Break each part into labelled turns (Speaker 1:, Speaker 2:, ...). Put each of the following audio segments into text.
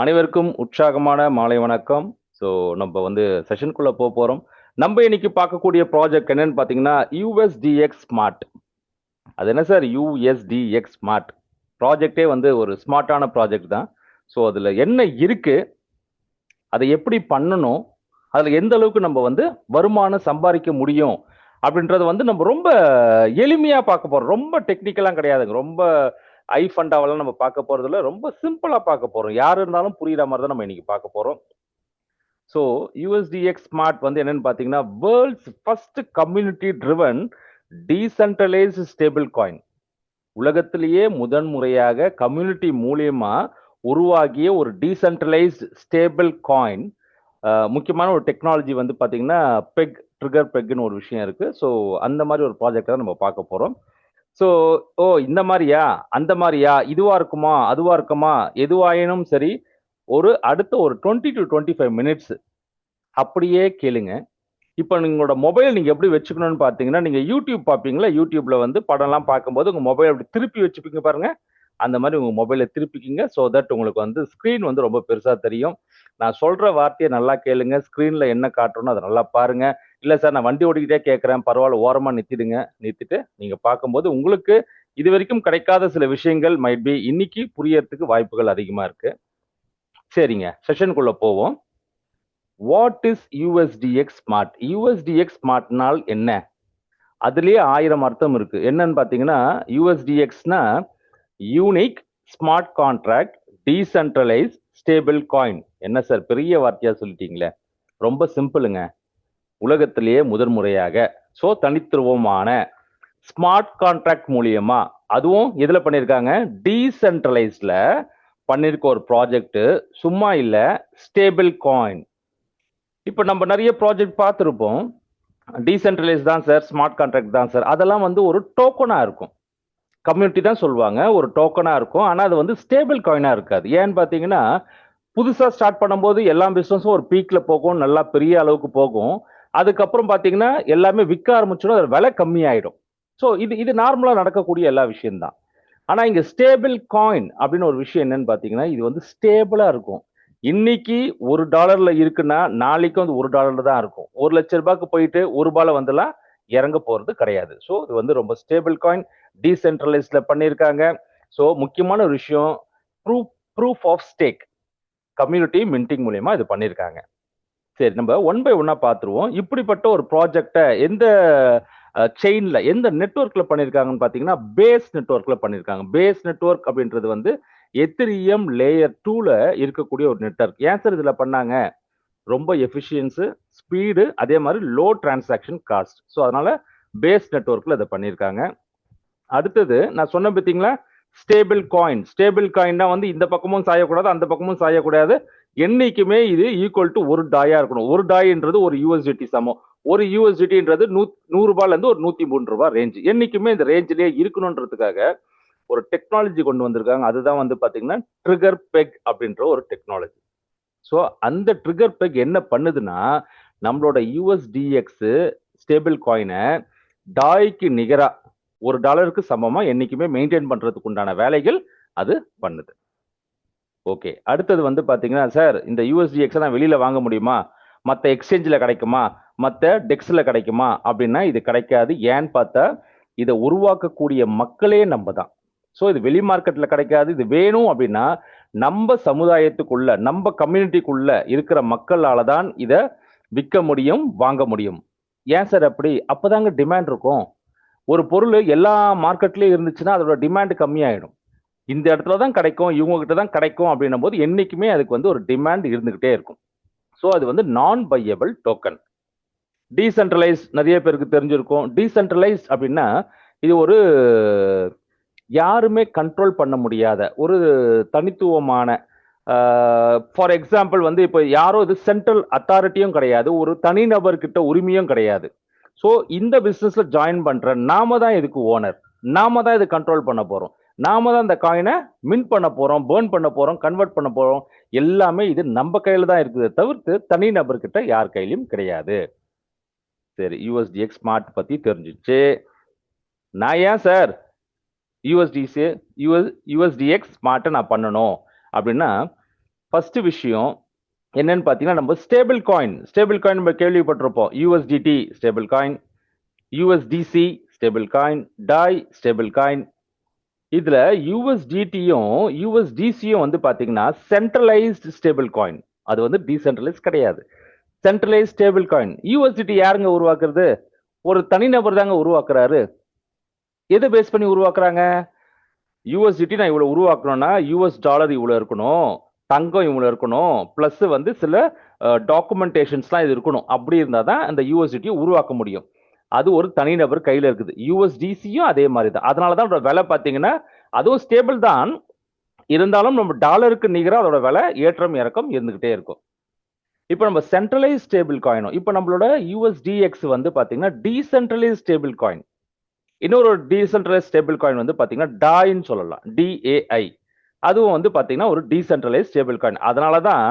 Speaker 1: அனைவருக்கும் உற்சாகமான மாலை வணக்கம். ஸோ நம்ம வந்து செஷனுக்குள்ள போறோம். நம்ம இன்னைக்கு பார்க்கக்கூடிய ப்ராஜெக்ட் என்னன்னு பார்த்தீங்கன்னா, யுஎஸ்டிஎக்ஸ் ஸ்மார்ட். அது என்ன சார் யுஎஸ்டிஎக்ஸ் ஸ்மார்ட்? ப்ராஜெக்ட்டே வந்து ஒரு ஸ்மார்ட்டான ப்ராஜெக்ட் தான். ஸோ அதுல என்ன இருக்கு? அதை எப்படி பண்ணணும்? அதுல எந்த அளவுக்கு நம்ம வந்து வருமானம் சம்பாதிக்க முடியும்? அப்படின்றத வந்து நம்ம ரொம்ப எளிமையா பார்க்க போறோம். ரொம்ப டெக்னிக்கலா கிடையாதுங்க. ரொம்ப ஹை ஃபண்டாவெல்லாம் நம்ம பார்க்க போறதில்ல. ரொம்ப சிம்பிளா பார்க்க போறோம். யார் இருந்தாலும் புரியிற மாரி தான் நம்ம இன்னைக்கு பார்க்க போறோம். ஸோ யுஎஸ்டிஎக்ஸ் ஸ்மார்ட் வந்து என்னன்னு பார்த்தீங்கன்னா, world's first community driven decentralised stable coin. உலகத்திலேயே முதன் முறையாக கம்யூனிட்டி மூலியமா உருவாகிய ஒரு டீசென்ட்ரலைஸ்டு ஸ்டேபிள் காயின். முக்கியமான ஒரு டெக்னாலஜி வந்து பார்த்தீங்கன்னா, ட்ரிகர் பெக்ன்னு ஒரு விஷயம் இருக்கு. ஸோ அந்த மாதிரி ஒரு ப்ராஜெக்ட் தான் நம்ம பார்க்க போறோம். ஸோ ஓ இந்த மாரியா? அந்த மாரியா? இதுவா இருக்குமா? அதுவா இருக்குமா? எதுவாயினும் சரி, அடுத்த ஒரு 20 டூ 25 மினிட்ஸ் அப்படியே கேளுங்க. இப்ப உங்களோட மொபைல் நீங்க எப்படி வச்சுக்கணும்னு பார்த்தீங்கன்னா, நீங்க YouTube பார்ப்பீங்கள்ல, YouTubeல வந்து படம்லாம் பார்க்கும்போது உங்க மொபைல் அப்படி திருப்பி வச்சுப்பீங்க பாருங்க. அந்த மாரி உங்க மொபைல திருப்பிக்கிங்க. ஸோ தட் உங்களுக்கு வந்து ஸ்க்ரீன் வந்து ரொம்ப பெருசா தெரியும். நான் சொல்ற வார்த்தைய நல்லா கேளுங்க. ஸ்க்ரீன்ல என்ன காட்டுறனோ அத நல்லா பாருங்க. இல்ல சார் நான் வண்டி ஓட்டிக்கிட்டே கேட்கிறேன். பரவால்ல ஓரமா நிறுத்திடுங்க. நிறுத்திட்டு நீங்க பார்க்கும்போது உங்களுக்கு இதுவரைக்கும் கிடைக்காத சில விஷயங்கள் மைட் பி இன்னைக்கு புரியறதுக்கு வாய்ப்புகள் அதிகமா இருக்கு. சரிங்க. செஷனுக்குள்ள போவோம். What is USDX smart? USDX ஸ்மார்ட்னால் என்ன? அதிலேயே 1000 அர்த்தம் இருக்கு. என்னன்னு பார்த்தீங்கன்னா, யுஎஸ்டிஎக்ஸ்னா unique smart contract decentralise stable coin. என்ன சார் பெரிய வார்த்தையா சொல்லிட்டீங்களே. ரொம்ப சிம்பிளுங்க. உலகத்திலேயே முதல் முறையாக தனித்துவமான ஸ்மார்ட் கான்ட்ராக்ட் மூலியமா அதுவும் எதுல பண்ணிருக்காங்க? டீசென்ட்ரலைஸ்ல பண்ணிருக்க ஒரு ப்ராஜெக்ட். சும்மா இல்ல, ஸ்டேபிள் காயின். இப்ப நம்ம நிறைய ப்ராஜெக்ட் பார்த்திருப்போம். டீசென்ட்ரலைஸ் தான் சார், ஸ்மார்ட் கான்ட்ராக்ட் தான் சார். அதெல்லாம் வந்து ஒரு டோக்கனா இருக்கும். கம்யூனிட்டி தான் சொல்லுவாங்க. ஒரு டோக்கனா இருக்கும். ஆனா அது வந்து ஸ்டேபிள் காயினா இருக்காது. ஏன்னு பார்த்தீங்கன்னா, புதுசா ஸ்டார்ட் பண்ணும்போது எல்லா பிசினஸும் ஒரு பீக்ல போகும். நல்லா பெரிய அளவுக்கு போகும். அதுக்கப்புறம் பார்த்தீங்கன்னா, எல்லாமே விக்க ஆரம்பிச்சோன அது விலை கம்மியாயிடும். இது இது நார்மலா நடக்கக்கூடிய எல்லா விஷயம் தான். ஆனா இங்க ஸ்டேபிள் காயின் அப்படின்னு ஒரு விஷயம் என்னன்னு பார்த்தீங்கன்னா, இது வந்து ஸ்டேபிளா இருக்கும். இன்னைக்கு $1 இருக்குன்னா, நாளைக்கு வந்து $1 தான் இருக்கும். ₹1,00,000க்கு போயிட்டு ரூ. 1 வந்துலாம் இறங்க போறது கிடையாது. இது வந்து ரொம்ப ஸ்டேபிள் காயின். டீசென்ட்ரலைஸ்ட்ல பண்ணியிருக்காங்க. முக்கியமான ஒரு விஷயம் proof proof of stake. Community minting மூலியமா இது பண்ணியிருக்காங்க. சரி நம்ம ஒன் பை ஒன்னா பார்த்துருவோம். இப்படிப்பட்ட ஒரு ப்ராஜெக்ட்ட எந்த செயின்ல, எந்த நெட்வொர்க்ல பண்ணியிருக்காங்கன்னு பார்த்தீங்கன்னா, பேஸ் நெட்வொர்க்ல பண்ணியிருக்காங்க. பேஸ் நெட்வொர்க் அப்படின்றது வந்து எத்திரியம் லேயர் 2ல இருக்கக்கூடிய ஒரு நெட்வொர்க். ஏன் சார் இதுல பண்ணாங்க? ரொம்ப எஃபிஷியன்ஸு, ஸ்பீடு, அதே மாரி லோ டிரான்சாக்ஷன் காஸ்ட். அதனால பேஸ் நெட்வொர்க்ல இத பண்ணியிருக்காங்க. அடுத்தது நான் சொன்னேன் பார்த்தீங்களா? Stable coin. ஸ்டேபிள் காயின்னா வந்து இந்த பக்கமும் சாயக்கூடாது, அந்த பக்கமும் சாயக்கூடாது. என்னைக்குமே இது ஈக்குவல் டூ ஒரு டாயா இருக்கணும். ஒரு டாய்ன்றது ஒரு யுஎஸ்டிடி சமம். ஒரு யுஎஸ்டிடின்றது ₹100ல ஒரு ₹103 ரேஞ்ச். என்னைக்குமே இந்த ரேஞ்சிலேயே இருக்கணும்ன்றதுக்காக ஒரு டெக்னாலஜி கொண்டு வந்திருக்காங்க. அதுதான் வந்து பார்த்தீங்கன்னா, ட்ரிகர் பெக் அப்படின்ற ஒரு டெக்னாலஜி. ஸோ அந்த ட்ரிகர் பெக் என்ன பண்ணுதுன்னா, நம்மளோட யுஎஸ்டிஎக்ஸ் ஸ்டேபிள் காயின டாய்க்கு நிகரா $1க்கு சமமா என்னைக்குமே மெயின்டெயின் பண்றதுக்கு உண்டான வேலைகள் அது பண்ணுது. ஓகே. அடுத்தது வந்து பார்த்தீங்கன்னா, சார் இந்த யுஎஸ்டிஎக்ஸ நான் வெளியில வாங்க முடியுமா? மத்த எக்ஸ்சேஞ்ச்ல கிடைக்குமா? மத்த டெக்ஸ்ல கிடைக்குமா? அப்படின்னா இது கிடைக்காது. ஏன்னு பார்த்தா, இத உருவாக்கக்கூடிய மக்களே நம்ப தான். இது வெளி மார்க்கெட்ல கிடைக்காது. இது வேணும் அப்படின்னா, நம்ப சமுதாயத்துக்குள்ள, நம்ப கம்யூனிட்டிக்குள்ள இருக்கிற மக்களால தான் இத விக்க முடியும், வாங்க முடியும். ஏன் சார் அப்படி? அப்பதாங்க டிமாண்ட் இருக்கும். ஒரு பொருள் எல்லா மார்க்கெட்லயும் இருந்துச்சுன்னா, அதோட டிமாண்ட் கம்மியாயிடும். இந்த இடத்துல தான் கிடைக்கும், இவங்க கிட்ட தான் கிடைக்கும் அப்படின்னும்போது, என்னைக்குமே அதுக்கு வந்து ஒரு டிமாண்ட் இருந்துகிட்டே இருக்கும். அது வந்து நான் பையபிள் டோக்கன். டீசென்ட்ரலைஸ் நெறைய பேருக்கு தெரிஞ்சிருக்கும். டீசென்ட்ரலைஸ் அப்படின்னா, இது ஒரு யாருமே கண்ட்ரோல் பண்ண முடியாத ஒரு தனித்துவமான ஃபார் எக்ஸாம்பிள் வந்து இப்ப யாரோ இது சென்ட்ரல் அத்தாரிட்டியும் கிடையாது. ஒரு தனிநபர் கிட்ட உரிமையும் கிடையாது. இந்த பிசினஸ்ல ஜாயின் பண்ற நாம தான் இதுக்கு ஓனர். நாம தான் இத கண்ட்ரோல் பண்ண போறோம். நாம தான் இந்த காயின மின்ட் பண்ண போறோம், பர்ன் பண்ண போறோம், கன்வெர்ட் பண்ண போறோம். எல்லாமே இது நம்ம கையில தான் இருக்குதே தவிர்த்து தனிநபர் கிட்ட யார் கையிலயும் கிடையாது. சரி யுஎஸ்டிஎக்ஸ் ஸ்மார்ட் பத்தி தெரிஞ்சுச்சு. நான் ஏன் சார் யுஎஸ்டிஎக்ஸ் ஸ்மார்ட்ட நான் பண்ணணும் அப்படின்னா, ஃபர்ஸ்ட் விஷயம் என்னன்னு பார்த்தீங்கன்னா நம்ம ஸ்டேபிள் காயின் நம்ம கேள்விப்பட்டிருப்போம். USDT stable coin, USDC stable coin, DAI stable coin. இதுல யூஎஸ்டிடியும் யூஎஸ்டிசியும் வந்து பாத்தீங்கன்னா சென்ட்ரலைஸ்டு ஸ்டேபிள் காயின். அது வந்து டீசென்ட்ரலைஸ் கிடையாது. Centralise stable coin. யூஎஸ்டிடி யாருங்க உருவாக்குறது? ஒரு தனிநபர் தாங்க உருவாக்குறாரு. எதை பேஸ் பண்ணி உருவாக்குறாங்க? யூஎஸ்டிடி நான் இவ்வளவு உருவாக்கணும்னா யூஎஸ் டாலர் இவ்வளவு இருக்கணும், தங்கம் இவ்வளவு இருக்கணும், பிளஸ் வந்து சில டாக்குமெண்டேஷன்ஸ்லாம் இது இருக்கணும். அப்படி இருந்தா தான் அந்த யூஎஸ்டிடியை உருவாக்க முடியும். அது ஒரு தனிநபர் கையில இருக்குது. யூஎஸ்டிசியும் அதே மாதிரி தான். அதனால தான் அதோட விலை பார்த்தீங்கன்னா அதுவும் ஸ்டேபிள் தான். இருந்தாலும் நம்ம டாலருக்கு நிகராக அதோட விலை ஏற்றம் இறக்கம் இருந்துகிட்டே இருக்கும். இப்போ நம்ம சென்ட்ரலைஸ் ஸ்டேபிள் காயினும், இப்போ நம்மளோட யூஎஸ்டிஎக்ஸ் வந்து பார்த்தீங்கன்னா டீசென்ட்ரலைஸ் ஸ்டேபிள் காயின். இன்னொரு டீசென்ட்ரலைஸ் ஸ்டேபிள் காயின் வந்து பார்த்தீங்கன்னா டாய்ன்னு சொல்லலாம், டிஏஐ. அதுவும் வந்து பார்த்தீங்கன்னா ஒரு டீசென்ட்ரலைஸ் ஸ்டேபிள் காயின். அதனால தான்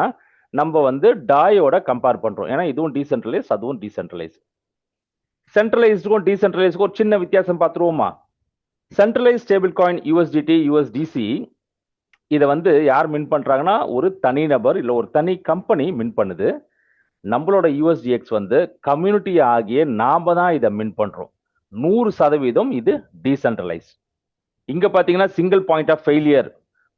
Speaker 1: நம்ம வந்து டாயோட கம்பேர் பண்றோம். ஏன்னா இதுவும் டீசென்ட்ரலைஸ், அதுவும் டீசென்ட்ரலைஸ். சென்ட்ரலைஸ்டுக்கும் டீசென்ட்ரலைஸ்டுக்கும் ஒரு சின்ன வித்தியாசம் பார்த்துருவோமா? Centralise stable coin USDT, USDC இதை வந்து யார் மின் பண்றாங்கன்னா ஒரு தனிநபர் இல்லை ஒரு தனி கம்பெனி மின் பண்ணுது. நம்மளோட யூஎஸ்டிஎக்ஸ் வந்து கம்யூனிட்டி ஆகிய நாம தான் இதை மின் பண்றோம். 100% இது டீசென்ட்ரலைஸ். இங்க பாத்தீங்கன்னா சிங்கிள் பாயிண்ட் ஆஃப் ஃபெயிலியர்.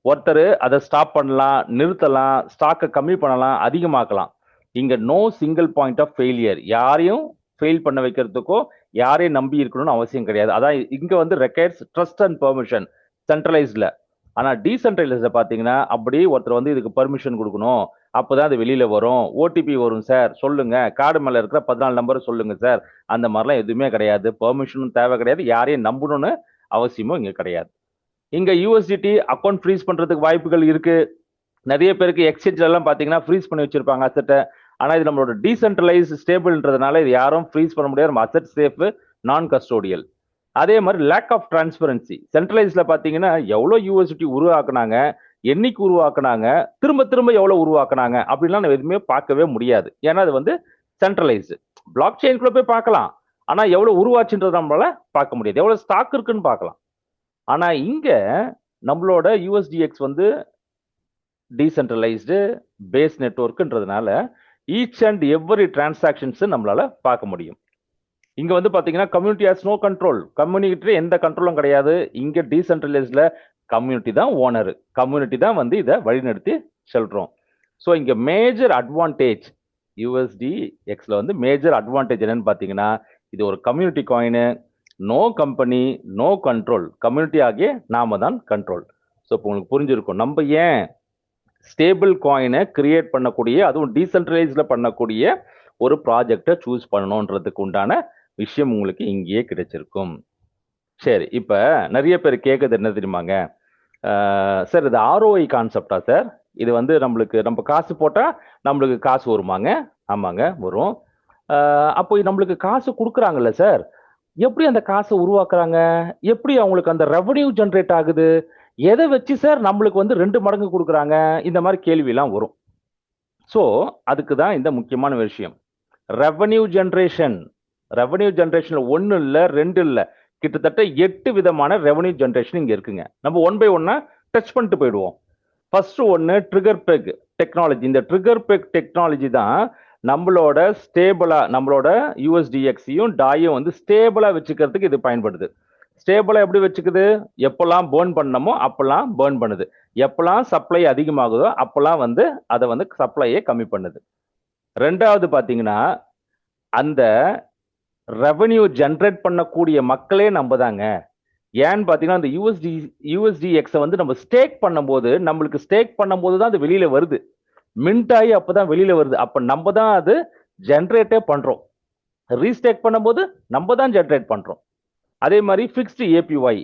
Speaker 1: ஒருத்தர் அதை ஸ்டாப் பண்ணலாம், நிறுத்தலாம், ஸ்டாக்கை கம்மி பண்ணலாம், அதிகமாக்கலாம். இங்க no single point of failure. யாரையும் ஃபெயில் பண்ண வைக்கிறதுக்கோ யாரையும் நம்பி இருக்கணும்னு அவசியம் கிடையாது. அதான் இங்க வந்து ரெக்கையர்ஸ் ட்ரஸ்ட் அண்ட் பெர்மிஷன் சென்ட்ரலைஸ்ல. ஆனா டீசென்ட்ரலைஸ்ல பாத்தீங்கன்னா அப்படி ஒருத்தர் வந்து இதுக்கு பெர்மிஷன் கொடுக்கணும், அப்பதான் அது வெளியில வரும். ஓடிபி வரும் சார், சொல்லுங்க, கார்டு மேல இருக்கிற 14 நம்பர் சொல்லுங்க சார். அந்த மாதிரிலாம் எதுவுமே கிடையாது. பெர்மிஷனும் தேவை கிடையாது, யாரையும் நம்பணும்னு அவசியமும் இங்க கிடையாது. இங்க யூஎஸ்டிடி அக்கௌண்ட் ஃப்ரீஸ் பண்றதுக்கு வாய்ப்புகள் இருக்கு. நிறைய பேருக்கு எக்ஸ்சேஞ்ச்ல எல்லாம் பாத்தீங்கன்னா ஃப்ரீஸ் பண்ணி வச்சிருப்பாங்க அசெட்டை. ஆனா இது நம்மளோட டீசென்ட்ரலைஸ் ஸ்டேபிள்ன்றதுனால இது யாரும் ஃப்ரீஸ் பண்ண முடியாது. நம்ம அசெட் சேஃப், நான் கஸ்டோடியல். அதே மாதிரி லேக் ஆஃப் டிரான்ஸ்பரன்சி. சென்ட்ரலைஸ்ல பாத்தீங்கன்னா எவ்வளவு யூஎஸ்டிடி உருவாக்குனாங்க, என்னைக்கு உருவாக்குனாங்க, திரும்ப திரும்ப எவ்வளவு உருவாக்குனாங்க அப்படின்லாம் நம்ம எதுவுமே பார்க்கவே முடியாது. ஏன்னா அது வந்து சென்ட்ரலைஸ்டு. பிளாக் செயின்குள்ள போய் பார்க்கலாம், ஆனா எவ்வளவு உருவாச்சுன்றது நம்மளால பார்க்க முடியாது. எவ்வளவு ஸ்டாக் இருக்குன்னு பார்க்கலாம். ஆனா இங்க நம்மளோட யூஎஸ்டிஎக்ஸ் வந்து டீசென்ட்ரலைஸ்டு பேஸ் நெட்வொர்க்ன்றதுனால ஈச் அண்ட் எவ்ரி டிரான்சாக்ஷன்ஸ் நம்மளால பார்க்க முடியும். இங்க வந்து பாத்தீங்கன்னா community has no control. Community எந்த கண்ட்ரோலும் கிடையாது. இங்க டீசென்ட்ரலைஸ்ல கம்யூனிட்டி தான் ஓனர். கம்யூனிட்டி தான் வந்து இதை வழிநடத்தி செல்றோம். ஸோ இங்க மேஜர் அட்வான்டேஜ் யூஎஸ்டிஎக்ஸ்ல வந்து மேஜர் அட்வான்டேஜ் என்னன்னு பாத்தீங்கன்னா இது ஒரு community coin. No company, no control. Community ஆகிய நாம தான் கண்ட்ரோல். ஸோ இப்போ உங்களுக்கு புரிஞ்சிருக்கும் நம்ம ஏன் ஸ்டேபிள் காயினை கிரியேட் பண்ணக்கூடிய, அதுவும் டீசென்ட்ரலைஸ்ல பண்ணக்கூடிய ஒரு ப்ராஜெக்டை சூஸ் பண்ணணுன்றதுக்கு உண்டான விஷயம் உங்களுக்கு இங்கேயே கிடைச்சிருக்கும். சரி, இப்ப நிறைய பேர் கேட்குறது என்ன தெரியுமாங்க? சார் இது ஆர்ஓஐ கான்செப்டா சார்? இது வந்து நம்மளுக்கு நம்ம காசு போட்டா நம்மளுக்கு காசு வருமாங்க? ஆமாங்க, வரும். அப்போ நம்மளுக்கு காசு கொடுக்குறாங்கல்ல சார், எப்படி அந்த காசை உருவாக்குறாங்க? எப்படி அவங்களுக்கு அந்த ரெவன்யூ ஜென்ரேட் ஆகுது? எதை வச்சு சார் நம்மளுக்கு வந்து 2 மடங்கு கொடுக்குறாங்க? இந்த மாதிரி கேள்வியெல்லாம் வரும். ஸோ அதுக்கு தான் இந்த முக்கியமான விஷயம், ரெவன்யூ ஜென்ரேஷன். ரெவன்யூ ஜென்ரேஷன்ல 1 இல்ல 2 இல்ல, கிட்டத்தட்ட 8 விதமான ரெவன்யூ ஜென்ரேஷன் இங்க இருக்குங்க. நம்ம ஒன் பை ஒன்னா டச் பண்ணிட்டு போயிடுவோம். ஃபர்ஸ்ட் ஒன்னு ட்ரிகர் பெக் டெக்னாலஜி. இந்த ட்ரிகர் பெக் டெக்னாலஜி தான் நம்மளோட ஸ்டேபிளா, நம்மளோட யூஎஸ்டிஎக்ஸையும் டாயும் வந்து ஸ்டேபிளா வச்சுக்கிறதுக்கு இது பயன்படுது. ஸ்டேபிளா எப்படி வச்சுக்குது? எப்பெல்லாம் பேர்ன் பண்ணமோ அப்பெல்லாம் பேர்ன் பண்ணுது. எப்பெல்லாம் சப்ளை அதிகமாகுதோ அப்பெல்லாம் வந்து அதை வந்து சப்ளையை கம்மி பண்ணுது. ரெண்டாவது பாத்தீங்கன்னா அந்த ரெவன்யூ ஜென்ரேட் பண்ணக்கூடிய மக்களே நம்ம தாங்க. ஏன்னு பாத்தீங்கன்னா அந்த யூஎஸ்டிஎக்ஸை வந்து நம்ம ஸ்டேக் பண்ணும்போது, நம்மளுக்கு ஸ்டேக் பண்ணும்போது தான் அது வெளியில வருது. மின்ட் ஆகி அப்பதான் வெளியில வருது. அப்ப நம்ம தான் அது ஜென்ரேட்டே பண்றோம். ரீஸ்டேக் பண்ணும்போது நம்ம தான் ஜென்ரேட் பண்றோம். அதே மாதிரி ஃபிக்ஸ்டு ஏபிஒய்,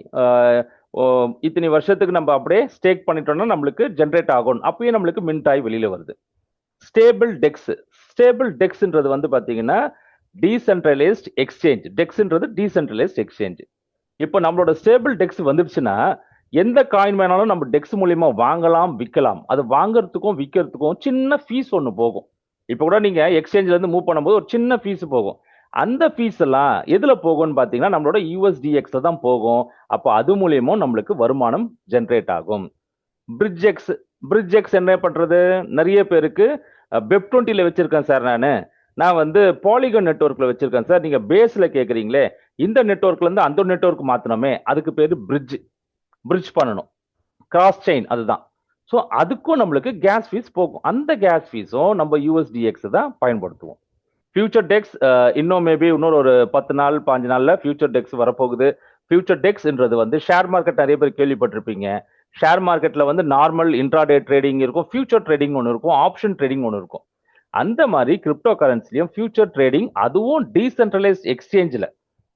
Speaker 1: இத்தனை வருஷத்துக்கு நம்ம அப்படியே ஸ்டேக் பண்ணிட்டோம்னா நம்மளுக்கு ஜென்ரேட் ஆகும். அப்பயும் நம்மளுக்கு மின்ட் ஆகி வெளியில வருது. ஸ்டேபிள் டெக்ஸ். ஸ்டேபிள் டெக்ஸ்ன்றது வந்து பாத்தீங்கன்னா டீசென்ட்ரலைஸ்ட் எக்ஸ்சேஞ்ச். டெக்ஸ்ன்றது டீசென்ட்ரலைஸ்ட் எக்ஸ்சேஞ்ச். இப்போ நம்மளோட ஸ்டேபிள் டெக்ஸ் வந்துடுச்சுன்னா எந்த காயின் வேணாலும் நம்ம டெக்ஸ் மூலியமா வாங்கலாம், விற்கலாம். அது வாங்குறதுக்கும் விற்கிறதுக்கும் சின்ன ஃபீஸ் ஒன்று போகும். இப்போ கூட நீங்க எக்ஸ்சேஞ்ச்ல இருந்து மூவ் பண்ணும்போது ஒரு சின்ன ஃபீஸ் போகும். அந்த ஃபீஸ் எல்லாம் எதுல போகும்னு பாத்தீங்கன்னா நம்மளோட யூஎஸ்டிஎக்ஸ் தான் போகும். அப்போ அது மூலியமும் நம்மளுக்கு வருமானம் ஜென்ரேட் ஆகும். பிரிட்ஜெக்ஸ் பிரிட்ஜெக்ஸ் என்ன பண்றது? நிறைய பேருக்கு வெப்20ல வச்சிருக்கேன் சார் நானு. நான் வந்து பாலிகன் நெட்வொர்க்ல வச்சிருக்கேன் சார். நீங்க பேஸ்ல கேக்குறீங்களே, இந்த நெட்வொர்க்ல இருந்து அந்த நெட்வொர்க் மாத்தணுமே, அதுக்கு பேரு பிரிட்ஜ் பண்ணணும். கிராஸ் செயின் அதுதான். ஸோ அதுக்கும் நம்மளுக்கு கேஸ் ஃபீஸ் போகும். அந்த கேஸ் ஃபீஸும் நம்ம யூஎஸ்டிஎக்ஸ் தான் பயன்படுத்துவோம். ஃபியூச்சர் டெக்ஸ் இன்னும் மேபி இன்னொரு ஒரு 10 நாள் 5 நாள்ல ஃபியூச்சர் டெக்ஸ் வரப்போகுது. ஃபியூச்சர் டெக்ஸ்ன்றது வந்து ஷேர் மார்க்கெட் நிறைய பேர் கேள்விப்பட்டிருப்பீங்க. ஷேர் மார்க்கெட்ல வந்து நார்மல் இன்ட்ராடே ட்ரேடிங் இருக்கும், ஃபியூச்சர் ட்ரேடிங் ஒன்று இருக்கும், ஆப்ஷன் ட்ரேடிங் ஒன்று இருக்கும். அந்த மாதிரி கிரிப்டோ கரன்சிலையும் ஃபியூச்சர் ட்ரேடிங், அதுவும் டீசென்ட்ரலைஸ்ட் எக்ஸ்சேஞ்சில்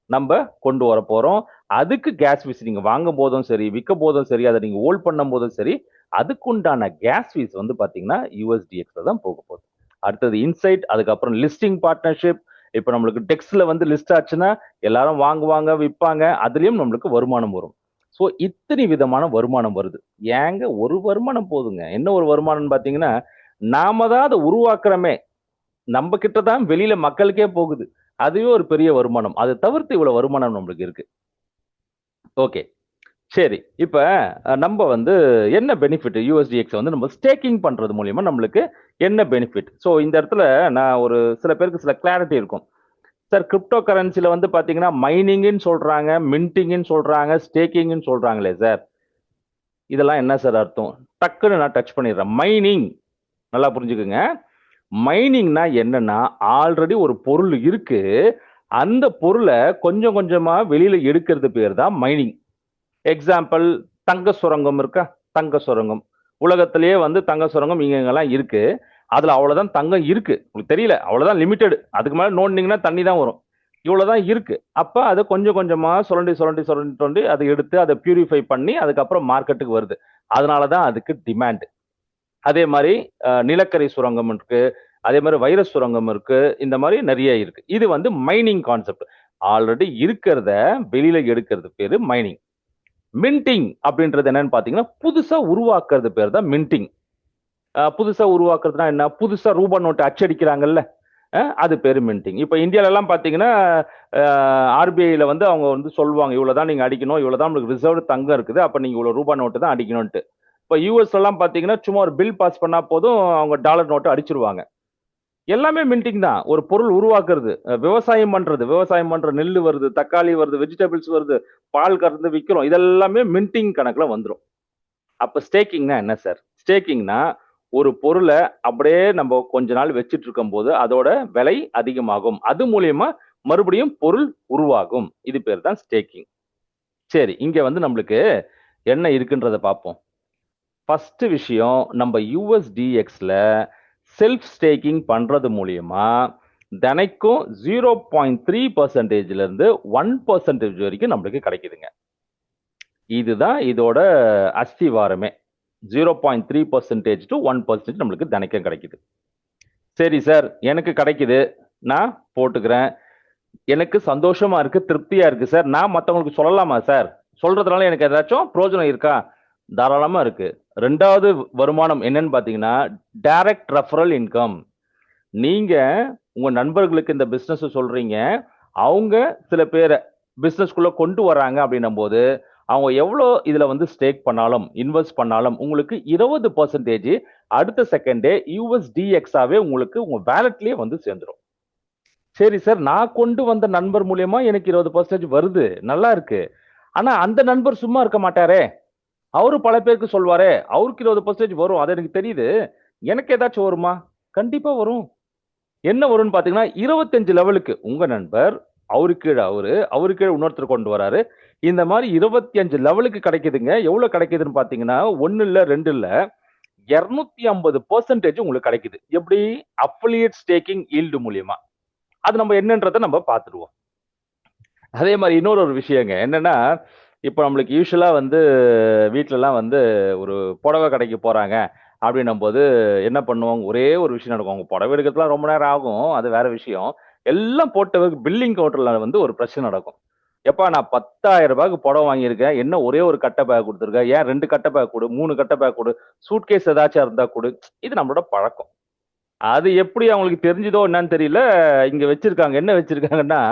Speaker 1: நம்ம கொண்டு வர போறோம். அதுக்கு கேஸ் ஃபீஸ் நீங்க வாங்கும் போதும் சரி, விற்க போதும் சரி, அதை நீங்க ஹோல்ட் பண்ணும் போதும் சரி, அதுக்குண்டான கேஸ் ஃபீஸ் வந்து பாத்தீங்கன்னா யூஎஸ்டிஎக்ஸ்ல தான் போக போகுது. அடுத்தது இன்சைட், அதுக்கப்புறம் லிஸ்டிங் பார்ட்னர்ஷிப். இப்போ நம்மளுக்கு டெக்ஸ்ட்ல வந்து லிஸ்ட் ஆச்சுன்னா எல்லாரும் வாங்குவாங்க, விற்பாங்க, அதுலயும் நம்மளுக்கு வருமானம் வரும். ஸோ இத்தனை விதமான வருமானம் வருது. ஏங்க ஒரு வருமானம் போதுங்க. என்ன ஒரு வருமானம்னு பாத்தீங்கன்னா, நாம தான் அதை உருவாக்குறோமே, நம்ம கிட்ட தான் வெளியில மக்களுக்கே போகுது. அதுவே ஒரு பெரிய வருமானம். அதை தவிர்த்து இவ்வளவு வருமானம் நம்மளுக்கு இருக்கு. ஓகே. சரி. இப்ப நம்ம வந்து என்ன பெனிஃபிட் யூஎஸ்டிஎக்ஸ் வந்து நம்ம ஸ்டேக்கிங் பண்றது மூலியமா நம்மளுக்கு என்ன பெனிஃபிட்? ஸோ இந்த இடத்துல நான் ஒரு சில பேருக்கு சில கிளாரிட்டி இருக்கும். சார் கிரிப்டோ கரன்சில வந்து பாத்தீங்கன்னா மைனிங்னு சொல்றாங்க, மின்டிங்னு சொல்றாங்க, ஸ்டேக்கிங்னு சொல்றாங்களே சார். இதெல்லாம் என்ன சார் அர்த்தம்? டக்குன்னு நான் டச் பண்ணிடுறேன். மைனிங் நல்லா புரிஞ்சுக்குங்க. மைனிங்னா என்னன்னா, ஆல்ரெடி ஒரு பொருள் இருக்கு. அந்த பொருளை கொஞ்சம் கொஞ்சமா வெளியில எடுக்கிறது பேர் தான் மைனிங். எக்ஸாம்பிள், தங்க சுரங்கம் இருக்கா? தங்க சுரங்கம். உலகத்திலேயே வந்து தங்க சுரங்கம் இங்கெல்லாம் இருக்கு. அதுல அவ்வளவுதான் தங்கம் இருக்கு. உங்களுக்கு தெரியல. அவ்வளவுதான் லிமிட்டெட். அதுக்கு மேல நோண்டினீங்கன்னா தண்ணி தான் வரும். இவ்வளவுதான் இருக்கு. அப்ப அதை கொஞ்சம் கொஞ்சமா சுரண்டி சுரண்டி சுரண்டி சுரண்டி அதை எடுத்து அதை பியூரிஃபை பண்ணி அதுக்கப்புறம் மார்க்கெட்டுக்கு வருது. அதனாலதான் அதுக்கு டிமாண்ட். அதே மாதிரி நிலக்கரி சுரங்கம் இருக்கு. அதே மாதிரி வைரஸ் சுரங்கம் இருக்கு. இந்த மாதிரி நிறைய இருக்கு. இது வந்து மைனிங் கான்செப்ட். ஆல்ரெடி இருக்கிறத வெளியில எடுக்கிறது பேரு மைனிங். மின்டிங் அப்படின்றது என்னன்னு பாத்தீங்கன்னா, புதுசா உருவாக்குறது பேர் தான் மின்டிங். புதுசா உருவாக்குறதுனா என்ன? புதுசா ரூபா நோட்டு அச்சடிக்கிறாங்கல்ல, அது பேரு மின்டிங். இப்ப இந்தியால எல்லாம் பாத்தீங்கன்னா, ஆர்பிஐல வந்து அவங்க வந்து சொல்லுவாங்க, இவ்வளவுதான் நீங்க அடிக்கணும், இவ்வளவுதான் உங்களுக்கு ரிசர்வ் தங்கம் இருக்குது, அப்ப நீங்க இவ்வளவு ரூபா நோட்டு தான் அடிக்கணும்ட்டு. இப்ப யூஎஸ் எல்லாம் பாத்தீங்கன்னா, சும்மா ஒரு பில் பாஸ் பண்ணா போதும், அவங்க டாலர் நோட்டு அடிச்சிருவாங்க. எல்லாமே மின்டிங் தான். ஒரு பொருள் உருவாக்குறது, விவசாயம் பண்ற நெல்லு வருது, தக்காளி வருது, வெஜிடபிள்ஸ் வருது, பால் கறந்து விக்கிறோம். இதெல்லாமே மின்டிங் கணக்குல வந்துரும். அப்ப ஸ்டேக்கிங்னா என்ன சார்? ஸ்டேக்கிங்னா ஒரு பொருளை அப்படியே நம்ம கொஞ்ச நாள் வச்சிட்டு இருக்கும்போது அதோட விலை அதிகமாகும். அது மூலியமா மறுபடியும் பொருள் உருவாகும். இது பேர் தான் ஸ்டேக்கிங். சரி, இங்க வந்து நம்மளுக்கு என்ன இருக்குன்றத பார்ப்போம். ஃபர்ஸ்ட் விஷயம், நம்ம யூஎஸ்டிஎக்ஸ்ல செல்ஃப் ஸ்டேக்கிங் பண்றது மூலியமா தினைக்கும் 0.3% இருந்து 1% வரைக்கும் நம்மளுக்கு கிடைக்குதுங்க. இதுதான் இதோட அஸ்திவாரமே. 0.3% to 1% நம்மளுக்கு தினைக்கும் கிடைக்குது. சரி சார், எனக்கு கிடைக்குது, நான் போட்டுக்கிறேன், எனக்கு சந்தோஷமா இருக்கு, திருப்தியா இருக்கு சார், நான் மத்தவங்களுக்கு சொல்லலாமா சார்? சொல்றதுனால எனக்கு ஏதாச்சும் பிரயோஜனம் இருக்கா? தாராளமா இருக்கு. ரெண்டாவது வருமானம் என்னன்னு பாத்தீங்கன்னா, டைரக்ட் ரெஃபரல் இன்கம். நீங்க உங்க நண்பர்களுக்கு இந்த பிசினஸ் சொல்றீங்க, அவங்க சில பேரை பிசினஸ்க்குள்ள கொண்டு வராங்க அப்படின்னும் போது, அவங்க எவ்வளோ இதுல வந்து ஸ்டேக் பண்ணாலும், இன்வெஸ்ட் பண்ணாலும் உங்களுக்கு 20% அடுத்த செகண்டே யூஎஸ்டிஎக்ஸாவே உங்களுக்கு உங்க வேலட்லயே வந்து சேர்ந்துரும். சரி சார், நான் கொண்டு வந்த நண்பர் மூலியமா எனக்கு 20% வருது, நல்லா இருக்கு. ஆனா அந்த நண்பர் சும்மா இருக்க மாட்டாரே, அவரு பல பேருக்கு சொல்வாரே, அவருக்கு 20% வரும், அது எனக்கு தெரியுது. எனக்கு ஏதாச்சும் வருமா? கண்டிப்பா வரும். என்ன வரும்னு பாத்தீங்கன்னா, 25 லெவலுக்கு உங்க நண்பர், அவருக்கு கீழ அவரு, அவருக்கு கீழ இன்னொருத்தர் கொண்டு வராரு. இந்த மாதிரி 25 லெவலுக்கு கிடைக்குதுங்க. எவ்வளவு கிடைக்குதுன்னு பாத்தீங்கன்னா, 1 இல்ல, 2 இல்ல, 250% உங்களுக்கு கிடைக்குது. எப்படி? அஃபிலியேட் ஸ்டேக்கிங் ஈல்டு மூலியமா. அது நம்ம என்னன்றத நம்ம பார்த்துடுவோம். அதே மாதிரி இன்னொரு ஒரு விஷயங்க. என்னன்னா, இப்ப நம்மளுக்கு யூசுவலா வந்து வீட்லலாம் வந்து ஒரு புடவை கடைக்கு போறாங்க அப்படின்னும்போது என்ன பண்ணுவோம்? ஒரே ஒரு விஷயம் நடக்கும். அவங்க புடவை எடுக்கிறதுலாம் ரொம்ப நேரம் ஆகும். அது வேற விஷயம். எல்லாம் போட்ட பில்லிங் கவுண்டர்ல வந்து ஒரு பிரச்சனை நடக்கும். "எப்பா நான் ரூ. 10,000க்கு புடவை வாங்கியிருக்கேன். என்ன ஒரே ஒரு கட்ட பேக் குடுத்துருக்க? ஏன் 2 கட்ட பேக் குடு, 3 கட்ட பேக் குடு, சூட்கேஸ் ஏதாச்சும் இருந்தா குடு." இது நம்மளோட பழக்கம். அது எப்படி அவங்களுக்கு தெரிஞ்சதோ என்னன்னு தெரியல. இங்க வச்சிருக்காங்க. என்ன வச்சிருக்காங்கன்னா,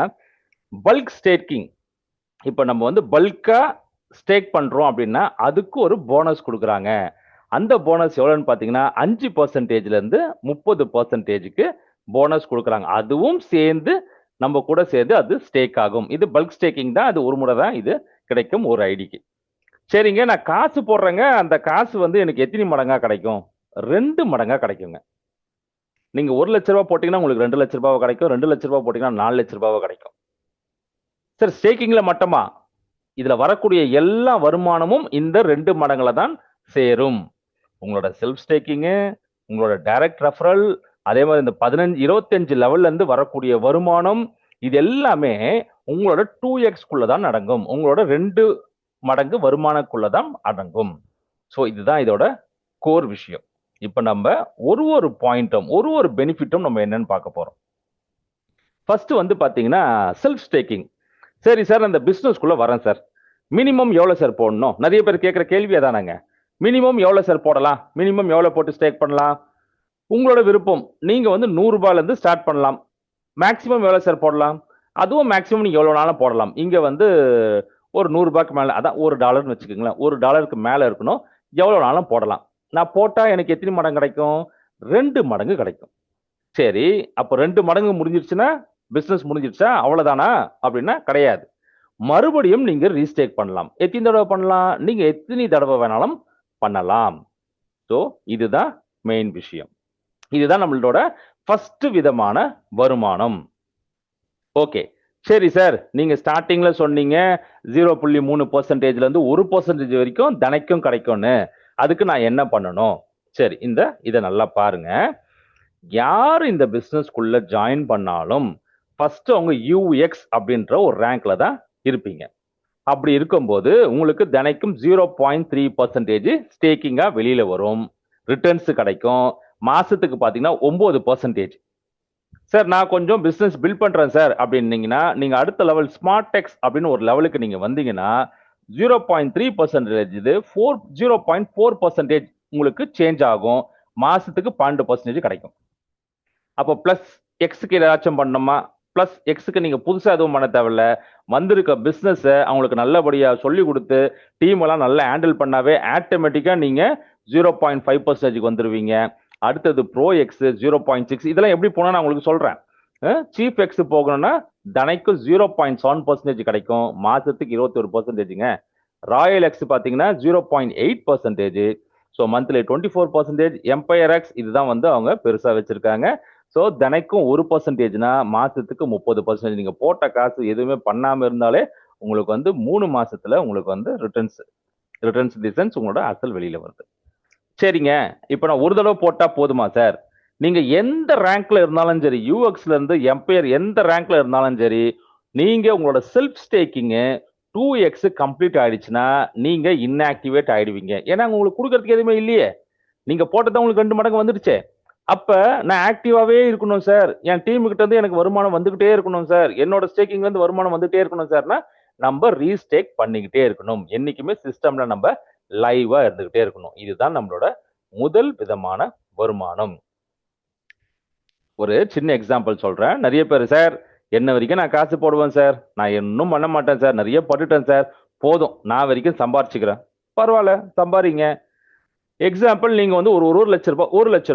Speaker 1: பல்க் ஸ்டேக்கிங். இப்ப நம்ம வந்து பல்க்கா ஸ்டேக் பண்றோம் அப்படின்னா, அதுக்கு ஒரு போனஸ் குடுக்குறாங்க. அந்த போனஸ் எவ்வளோன்னு பார்த்தீங்கன்னா 5%லேருந்து 30%க்கு போனஸ் கொடுக்குறாங்க. அதுவும் சேர்ந்து நம்ம கூட சேர்ந்து அது ஸ்டேக் ஆகும். இது பல்க் ஸ்டேக்கிங் தான். அது ஒரு முறை தான் இது கிடைக்கும் ஒரு ஐடிக்கு. சரிங்க, நான் காசு போடுறேங்க. அந்த காசு வந்து எனக்கு எத்தனை மடங்கா கிடைக்கும்? 2 மடங்கா கிடைக்குங்க. நீங்க ரூ. 1,00,000 போட்டீங்கன்னா உங்களுக்கு ரூ. 2,00,000 கிடைக்கும். ரூ. 2,00,000 போட்டீங்கன்னா ரூ. 4,00,000 கிடைக்கும். சார் ஸ்டேக்கிங்ல மட்டுமா? இதுல வரக்கூடிய எல்லா வருமானமும் இந்த 2 மடங்குல தான் சேரும். உங்களோட செல்ஃப் ஸ்டேக்கிங்கு, உங்களோட டைரக்ட் ரெஃபரல், அதே மாதிரி இந்த 25 லெவல்ல இருந்து வரக்கூடிய வருமானம், இது எல்லாமே உங்களோட 2x தான் அடங்கும். உங்களோட 2 மடங்கு வருமானக்குள்ள தான் அடங்கும். ஸோ இதுதான் இதோட கோர் விஷயம். இப்ப நம்ம ஒரு பாயிண்ட்டும் ஒரு பெனிஃபிட்டும் நம்ம என்னன்னு பார்க்க போறோம். ஃபர்ஸ்ட் வந்து பாத்தீங்கன்னா செல்ஃப் ஸ்டேக்கிங். சரி சார், அந்த பிசினஸ்க்குள்ள வரேன் சார். மினிமம் எவ்வளவு சார் போடணும்? நிறைய பேர் கேட்கிற கேள்வி அதானங்க. மினிமம் எவ்வளவு சார் போடலாம்? மினிமம் எவ்வளவு போட்டு ஸ்டேக் பண்ணலாம்? உங்களோட விருப்பம். நீங்க வந்து ரூ. 100 இருந்து ஸ்டார்ட் பண்ணலாம். மேக்ஸிமம் எவ்வளவு சார் போடலாம்? அதுவும் மேக்ஸிமம் நீங்க எவ்வளவு நாளும் போடலாம். இங்க வந்து ஒரு ரூ. 100க்கு மேல, அதான் $1 வச்சுக்கோங்களேன். $1க்கு மேல இருக்கணும். எவ்வளவு நாளும் போடலாம். நான் போட்டா எனக்கு எத்தனை மடங்கு கிடைக்கும்? 2 மடங்கு கிடைக்கும். சரி, அப்ப 2 மடங்கு முடிஞ்சிருச்சுன்னா பிசினஸ் முடிஞ்சிருச்சா? அவ்வளவுதானா? அப்படின்னா கிடையாது. மறுபடியும் நீங்க ரீஸ்டேக் பண்ணலாம். எத்தனை தடவை பண்ணலாம்? நீங்க எத்தனை தடவை வேணாலும் பண்ணலாம். ஸோ இதுதான் மெயின் விஷயம். இதுதான் நம்மளோட ஃபர்ஸ்ட் விதமான வருமானம். ஓகே, சரி சார், நீங்க ஸ்டார்டிங்ல சொன்னீங்க 0.3%ல இருந்து 1% வரைக்கும் தினைக்கும் கிடைக்கும்னு. அதுக்கு நான் என்ன பண்ணணும்? சரி, இதை நல்லா பாருங்க. யார் இந்த பிசினஸ்க்குள்ள ஜாயின் பண்ணாலும் ஃபர்ஸ்ட் அவங்க யூஎக்ஸ் அப்படின்ற ஒரு ரேங்க்ல தான் இருப்பீங்க. அப்படி இருக்கும்போது உங்களுக்கு தினைக்கும் 0.3% ஸ்டேக்கிங்கா வெளியில வரும். ரிட்டர்ன்ஸ் கிடைக்கும். மாசத்துக்கு பாத்தீங்கன்னா 9%. சார், நான் கொஞ்சம் பிசினஸ் பில்ட் பண்றேன் சார் அப்படின்னீங்கன்னா, நீங்க அடுத்த லெவல் ஸ்மார்ட் டெக்ஸ் அப்படின்னு ஒரு லெவலுக்கு நீங்க வந்தீங்கன்னா 0.3% இது 0.4% உங்களுக்கு சேஞ்ச் ஆகும். மாசத்துக்கு 12% கிடைக்கும். அப்போ பிளஸ் எக்ஸுக்கு ஏதாச்சும் பண்ணணுமா? பிளஸ் எக்ஸுக்கு நீங்க புதுசா எதுவும் பண்ண தேவையில்ல. வந்திருக்க பிசினஸ் அவங்களுக்கு நல்லபடியா சொல்லி கொடுத்து டீம் எல்லாம் நல்லா ஹேண்டில் பண்ணாவே ஆட்டோமேட்டிக்கா நீங்க 0.5% வந்துருவீங்க. அடுத்தது ப்ரோ எக்ஸ் 0.6. இதெல்லாம் எப்படி போனா நான் உங்களுக்கு சொல்றேன். சீஃப் எக்ஸ் போகணும்னா தனைக்கும் 0.7% கிடைக்கும். மாசத்துக்கு 21%ங்க. ராயல் எக்ஸ் பாத்தீங்கன்னா 0.8%. So monthly 24%. எம்பையர் எக்ஸ் இதுதான் வந்து அவங்க பெருசா வச்சிருக்காங்க. ஸோ தினைக்கும் 1%னா மாசத்துக்கு 30%. நீங்க போட்ட காசு எதுவுமே பண்ணாம இருந்தாலே உங்களுக்கு வந்து 3 மாசத்துல உங்களுக்கு வந்து ரிட்டர்ன்ஸ் டிசன்ஸ் உங்களோட அசல் வெளியில வருது. சரிங்க, இப்ப நான் ஒரு தடவை போட்டா போதுமா சார்? நீங்க எந்த ரேங்க்ல இருந்தாலும் சரி, யூஎக்ஸ்ல இருந்து எம்பையர் எந்த ரேங்க்ல இருந்தாலும் சரி, நீங்க உங்களோட செல்ஃப் ஸ்டேக்கிங் 2x கம்ப்ளீட் ஆயிடுச்சுன்னா நீங்க இன்ஆக்டிவேட் ஆயிடுவீங்க. ஏன்னா உங்களுக்கு கொடுக்கறதுக்கு எதுவுமே இல்லையே. நீங்க போட்டதான் உங்களுக்கு 2 மடங்கு வந்துடுச்சே. அப்ப நான் ஆக்டிவாவே இருக்கணும் சார், என் டீம் கிட்ட இருந்து எனக்கு வருமானம் வந்துகிட்டே இருக்கணும் சார், என்னோட ஸ்டேக்கிங்ல இருந்து வருமானம் வந்துட்டே இருக்கணும் சார்னா நம்ம ரீஸ்டேக் பண்ணிக்கிட்டே இருக்கணும். என்னைக்குமே சிஸ்டம்ல நம்ம லைவா இருந்துகிட்டே இருக்கணும். இதுதான் நம்மளோட முதல் விதமான வருமானம். ஒரு சின்ன எக்ஸாம்பிள் சொல்றேன். நிறைய பேர் சார் என்ன வரைக்கும் நான் காசு போடுவேன் சார், நான் இன்னும் பண்ண மாட்டேன் சார், நிறைய பட்டுட்டேன் சார், போதும் நான் வரைக்கும் சம்பாரிச்சுக்கிறேன். பரவாயில்ல, சம்பாரிங்க. எக்ஸாம்பிள், நீங்க வந்து ஒரு லட்ச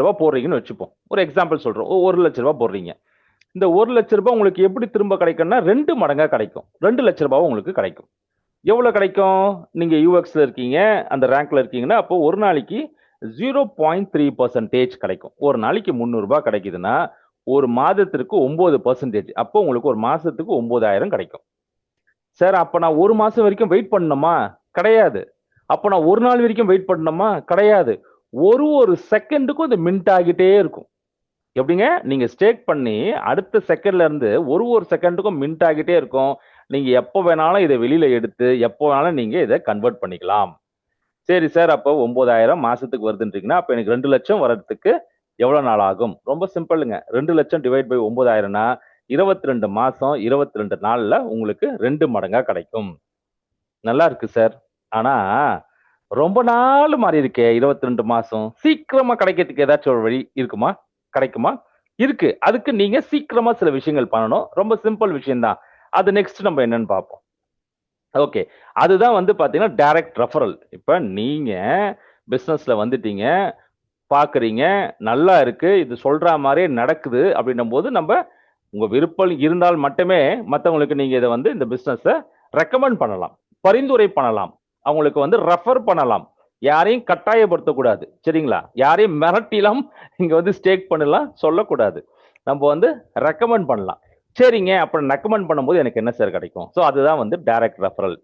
Speaker 1: ரூபாய் போடுறீங்கன்னு வச்சுப்போம். ஒரு எக்ஸாம்பிள் சொல்றோம். 1,00,000 போடுறீங்க. இந்த 1,00,000 உங்களுக்கு எப்படி திரும்ப கிடைக்கும்னா 2 மடங்கா கிடைக்கும். 2,00,000 உங்களுக்கு கிடைக்கும். எவ்வளவு கிடைக்கும்? நீங்க யூஎக்ஸ்ல இருக்கீங்க, அந்த ரேங்க்ல இருக்கீங்கன்னா அப்போ ஒரு நாளைக்கு 0.3% கிடைக்கும். ஒரு நாளைக்கு 300 ரூபாய் கிடைக்குதுன்னா ஒரு மாதத்திற்கு 9%. அப்போ உங்களுக்கு ஒரு மாசத்துக்கு 9,000 கிடைக்கும். சார், அப்ப நான் ஒரு மாசம் வரைக்கும் வெயிட் பண்ணணுமா? கிடையாது. அப்ப நான் ஒரு நாள் வரைக்கும் வெயிட் பண்ணணுமா? கிடையாது. ஒரு செகண்டுக்கும் இது மின்ட் ஆகிட்டே இருக்கும். எப்படிங்க? நீங்க ஸ்டேக் பண்ணி அடுத்த செகண்ட்ல இருந்து ஒரு செகண்டுக்கும் மின்ட் ஆகிட்டே இருக்கும். நீங்க எப்ப வேணாலும் இதை வெளியில எடுத்து எப்ப வேணாலும் நீங்க இதை கன்வெர்ட் பண்ணிக்கலாம். சரி சார், அப்போ 9,000 மாசத்துக்கு வருதுன்றீங்கன்னா அப்ப எனக்கு 2 லட்சம் வர்றதுக்கு எவ்வளவு நாள் ஆகும்? ரொம்ப சிம்பிளுங்க. 2 லட்சம் டிவைட் பை 9,000னா 22 மாசம் 22 நாள்ல உங்களுக்கு 2 மடங்கா கிடைக்கும். நல்லா இருக்கு சார். ஆனா ரொம்ப நாள் மாறி இருக்கே 22 மாசம். சீக்கிரமா கிடைக்கிறதுக்கு ஏதாச்சும் ஒரு வழி இருக்குமா? கிடைக்குமா? இருக்கு. அதுக்கு நீங்க சீக்கிரமா சில விஷயங்கள் பண்ணணும். ரொம்ப சிம்பிள் விஷயம் தான். அது நெக்ஸ்ட் நம்ம என்னன்னு பார்ப்போம். ஓகே. அதுதான் வந்து பாத்தீங்கன்னா டைரக்ட் ரெஃபரல். இப்ப நீங்க பிஸ்னஸ்ல வந்துட்டீங்க, பார்க்குறீங்க, நல்லா இருக்கு, இது சொல்ற மாரியே நடக்குது அப்படின்னும் போது உங்க விருப்பம் இருந்தால் மட்டுமே மத்தவங்களுக்கு நீங்க இத வந்து இந்த பிசினஸ ரெக்கமெண்ட் பண்ணலாம். பரிந்துரை பண்ணலாம். அவங்களுக்கு வந்து ரெஃபர் பண்ணலாம். யாரையும் கட்டாயப்படுத்தக்கூடாது. சரிங்களா? யாரையும் மிரட்டிலாம் இங்க வந்து ஸ்டேக் பண்ணலாம் சொல்லக்கூடாது. நம்ப வந்து ரெக்கமெண்ட் பண்ணலாம். சரிங்க, அப்புறம் ரெக்கமெண்ட் பண்ணும்போது எனக்கு என்ன சார் கிடைக்கும்? ஸோ அதுதான் வந்து டைரக்ட் ரெஃபரல்.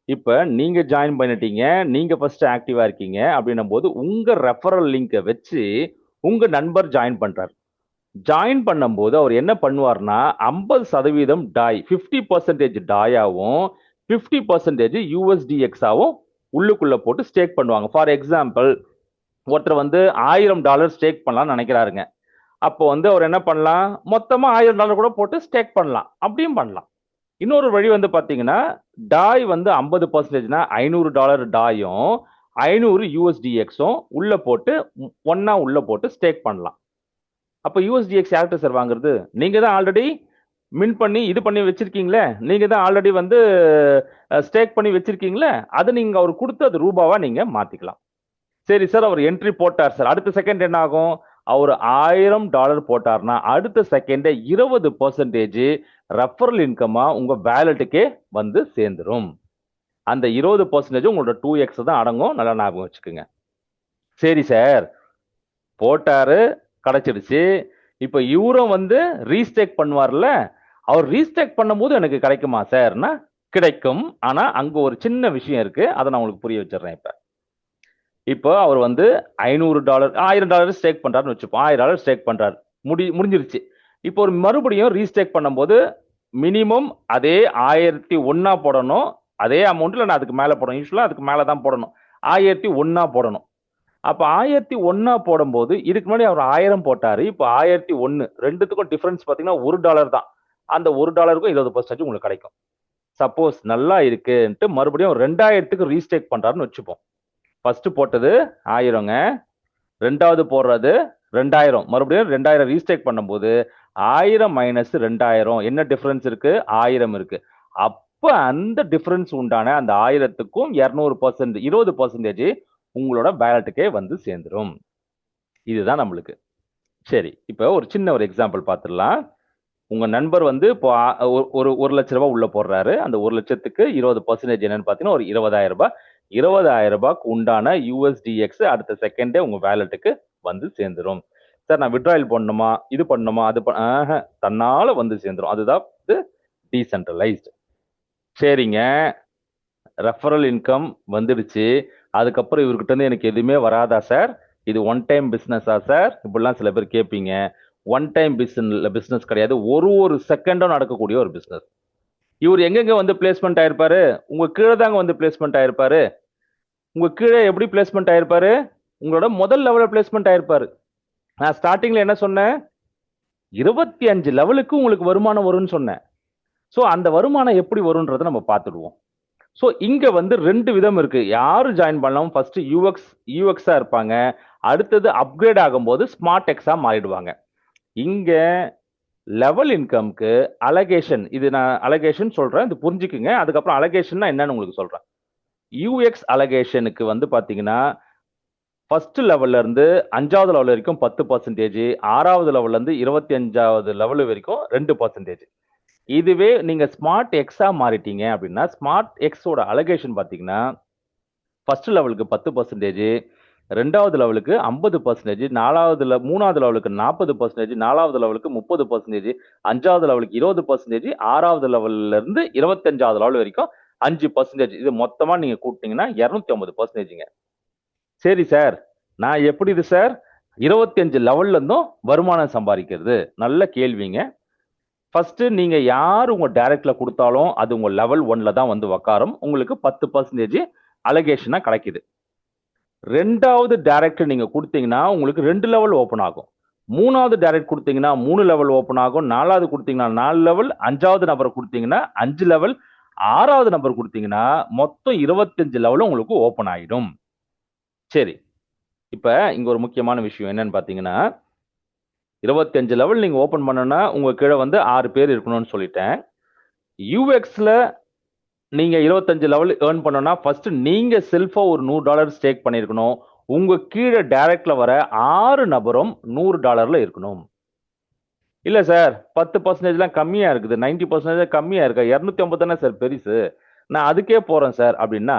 Speaker 1: இப்ப நீங்க ஜாயின் பண்ணிட்டீங்க. நீங்க ஃபர்ஸ்ட் ஆக்டிவா இருக்கீங்க அப்படின்னும்போது, உங்க ரெஃபரல் லிங்க வச்சு உங்க நண்பர் ஜாயின் பண்றாரு. ஜாயின் பண்ணும்போது அவர் என்ன பண்ணுவார்ன்னா, 50% டாய் 50% டாயாவும், 50% யுஎஸ்டிஎக்ஸாவும் உள்ளுக்குள்ள போட்டு ஸ்டேக் பண்ணுவாங்க. ஃபார் எக்ஸாம்பிள், ஒருத்தர் வந்து $1000 ஸ்டேக் பண்ணலாம்னு நெனைக்கிறாருங்க. அப்போ வந்து அவர் என்ன பண்ணலாம்? மொத்தமா $1000 கூட போட்டு ஸ்டேக் பண்ணலாம். அப்படியும் பண்ணலாம். இன்னொரு வழி வந்து பார்த்தீங்கன்னா, டாய் வந்து 50%னா $500 டாயும், 500 யுஎஸ்டிஎக்ஸும் உள்ள போட்டு ஒண்ணா உள்ள போட்டு ஸ்டேக் பண்ணலாம். அப்ப யுஎஸ்டிஎக்ஸ் யார்கிட்ட சார் வாங்குறது? நீங்க தான் ஆல்ரெடி மின்ட் பண்ணி இது பண்ணி வச்சிருக்கீங்களே. நீங்க தான் ஆல்ரெடி வந்து ஸ்டேக் பண்ணி வச்சிருக்கீங்களே. அத நீங்க அவருக்கு குடுத்து அது ரூபாவா நீங்க மாத்திக்கலாம். சரி சார், அவர் என்ட்ரி போட்டார் சார். அடுத்த செகண்ட் என்ன ஆகும்? அவரு $1000 போட்டார்னா, அடுத்த செகண்டே 20% ரெஃபரல் இன்கமா உங்க வாலெட்டுக்கே வந்து சேர்ந்துரும். அந்த 20% உங்களோட 2x தான் அடங்கும். நல்லா ஞாபகம் வச்சுக்கோங்க. சரி சார், போட்டாரு, கிடைச்சிடுச்சு. இப்ப இவரும் வந்து ரீஸ்டேக் பண்ணுவார்ல, அவர் ரீஸ்டேக் பண்ணும்போது எனக்கு கிடைக்குமா சார்னா, கிடைக்கும். ஆனா அங்க ஒரு சின்ன விஷயம் இருக்கு. அத நான் உங்களுக்கு புரிய வச்சுர்றேன் இப்ப. இப்போ அவர் வந்து $500 $1000 ஸ்டேக் பண்றாருன்னு வச்சுப்போம். $1000 ஸ்டேக் பண்றாரு. முடிஞ்சிருச்சு. இப்போ ஒரு மறுபடியும் ரீஸ்டேக் பண்ணும்போது, மினிமம் அதே 1001 போடணும். அதே அமௌண்ட் இல்ல நான் அதுக்கு மேல போடணும். யூசுவலா அதுக்கு மேல தான் போடணும். 1001 போடணும். அப்ப 1001 போடும்போது, இதுக்கு முன்னாடி அவர் 1000 போட்டாரு. இப்ப 1001 2த்துக்கும் டிஃபரன்ஸ் பார்த்தீங்கன்னா, $1 தான். அந்த $1க்கும் 20% உங்களுக்கு கிடைக்கும். சப்போஸ் நல்லா இருக்குன்ட்டு மறுபடியும் 2000க்கு ரீஸ்டேக் பண்றாருன்னு வச்சுப்போம். ஃபர்ஸ்ட் போட்டது 1000ங்க. 2வது போடுறது 2000. மறுபடியும் 2000 ரீஸ்டேக் பண்ணும்போது, 1000 மைனஸ் 2000 என்ன டிஃபரன்ஸ் இருக்கு? 1000 இருக்கு. அப்ப அந்த டிஃபரன்ஸ் உண்டான அந்த 1000த்துக்கும் 200% 20% உங்களோட வாலெட்டுக்கே வந்து சேர்ந்துரும். இதுதான் நம்மளுக்கு. சரி. இப்ப ஒரு சின்ன ஒரு எக்ஸாம்பிள் பார்த்துடலாம். உங்க நண்பர் வந்து இப்போ ஒரு ₹1,00,000 உள்ள போடுறாரு. அந்த 1,00,000க்கு 20% என்னன்னு பார்த்தீங்கன்னா, ஒரு ₹20,000. ₹20,000க்கு உண்டான யுஎஸ்டிஎக்ஸ் அடுத்த செகண்டே உங்க வாலெட்டுக்கு வந்து சேர்ந்துரும். சார் நான் வித்ட்ராயல் பண்ணணுமா? இது பண்ணணுமா? அது தன்னால வந்து சேர்ந்துரும். அதுதான் வந்து டீசென்ட்ரலைஸ்ட். சரிங்க. ரெஃபரல் இன்கம் வந்துடுச்சு. அதுக்கப்புறம் இவர்கிட்ட இருந்து எனக்கு எதுவுமே வராதா சார்? இது ஒன் டைம் பிசினஸா சார்? இப்படிலாம் சில பேர் கேட்பீங்க. ஒன் டைம் பிசினஸ் கிடையாது. ஒரு செகண்டும் நடக்கக்கூடிய ஒரு பிசினஸ். இவர் எங்கெங்க வந்து பிளேஸ்மெண்ட் ஆயிருப்பாரு? உங்க கீழ தாங்க வந்து பிளேஸ்மெண்ட் ஆயிருப்பாரு. உங்க கீழ எப்படி பிளேஸ்மெண்ட் ஆயிருப்பாரு? உங்களோட முதல் லெவல்ல பிளேஸ்மெண்ட் ஆயிருப்பாரு. நான் ஸ்டார்டிங்ல என்ன சொன்னேன்? 25 லெவலுக்கு உங்களுக்கு வருமானம் வரும்னு சொன்னேன். சோ அந்த வருமானம் எப்படி வரும்ன்றத நம்ம பார்த்துடுவோம். சோ இங்க வந்து 2 விதம் இருக்கு. யாரு ஜாயின் பண்ணலாம்? ஃபர்ஸ்ட் யுஎக்ஸா இருப்பாங்க. அடுத்தது அப்கிரேட் ஆகும்போது ஸ்மார்ட் எக்ஸா மாறிடுவாங்க. இங்க லெவல் இன்கம்க்கு அலகேஷன் இது நான் அலகேஷன் சொல்றேன். இது புரிஞ்சுக்குங்க. அதுக்கப்புறம் அலகேஷன்னா என்னன்னு உங்களுக்கு சொல்றேன். யுஎக்ஸ் அலகேஷனுக்கு வந்து பாத்தீங்கன்னா, ஃபர்ஸ்ட் லெவல்ல இருந்து 5வது லெவல் வரைக்கும் 10%, 6வது லெவல்ல இருந்து 25வது லெவல் வரைக்கும் 2%. இதுவே நீங்க ஸ்மார்ட் எக்ஸா மாறிட்டீங்க அப்படின்னா, ஸ்மார்ட் எக்ஸோட அலகேஷன் பாத்தீங்கன்னா, ஃபர்ஸ்ட் லெவலுக்கு 10%, 2வது லெவலுக்கு 50%, 3வது லெவலுக்கு 40%, 4வது லெவலுக்கு 30%, 5வது லெவலுக்கு 20%, 6வது லெவல்ல இருந்து 25வது லெவல் வரைக்கும் 5%. இது மொத்தமா நீங்க கூட்டினீங்கன்னா 250%ங்க. சரி சார், நான் எப்படி இது சார் 25 லெவல்ல இருந்தும் வருமானம் சம்பாதிக்கிறது? நல்ல கேள்விங்க. ஃபர்ஸ்ட் நீங்க யார் உங்க டைரக்ட்ல குடுத்தாலும் அது உங்க லெவல் 1ல தான் வந்து உட்காரும். உங்களுக்கு 10% அலகேஷனா கிடைக்குது. 2வது டைரக்ட் நீங்க குடுத்தீங்கன்னா, உங்களுக்கு 2 லெவல் ஓப்பன் ஆகும். 3வது டைரக்ட் குடுத்தீங்கன்னா, 3 லெவல் ஓப்பன் ஆகும். 4வது குடுத்தீங்கன்னா 4 லெவல், 5வது நபர் குடுத்தீங்கன்னா 5 லெவல், 6வது நபர் குடுத்தீங்கன்னா மொத்தம் 25 லெவலும் உங்களுக்கு ஓப்பன் ஆயிடும். சரி. இப்ப இங்க ஒரு முக்கியமான விஷயம் என்னன்னு பார்த்தீங்கன்னா, 25 லெவல் நீங்க ஓப்பன் பண்ணணும்னா, உங்க கீழ வந்து 6 பேர் இருக்கணும்னு சொல்லிட்டேன். யுஎக்ஸ்ல நீங்க 25 லெவல் ஏர்ன் பண்ணணும்னா, ஃபர்ஸ்ட் நீங்க செல்ஃபா ஒரு $100 ஸ்டேக் பண்ணியிருக்கணும். உங்க கீழே டைரக்ட்ல வர 6 நபரும் $100 இருக்கணும். இல்ல சார் 10% கம்மியா இருக்குது, 90% கம்மியா இருக்கு, 250 தானே சார் பெருசு, நான் அதுக்கே போறேன் சார் அப்படின்னா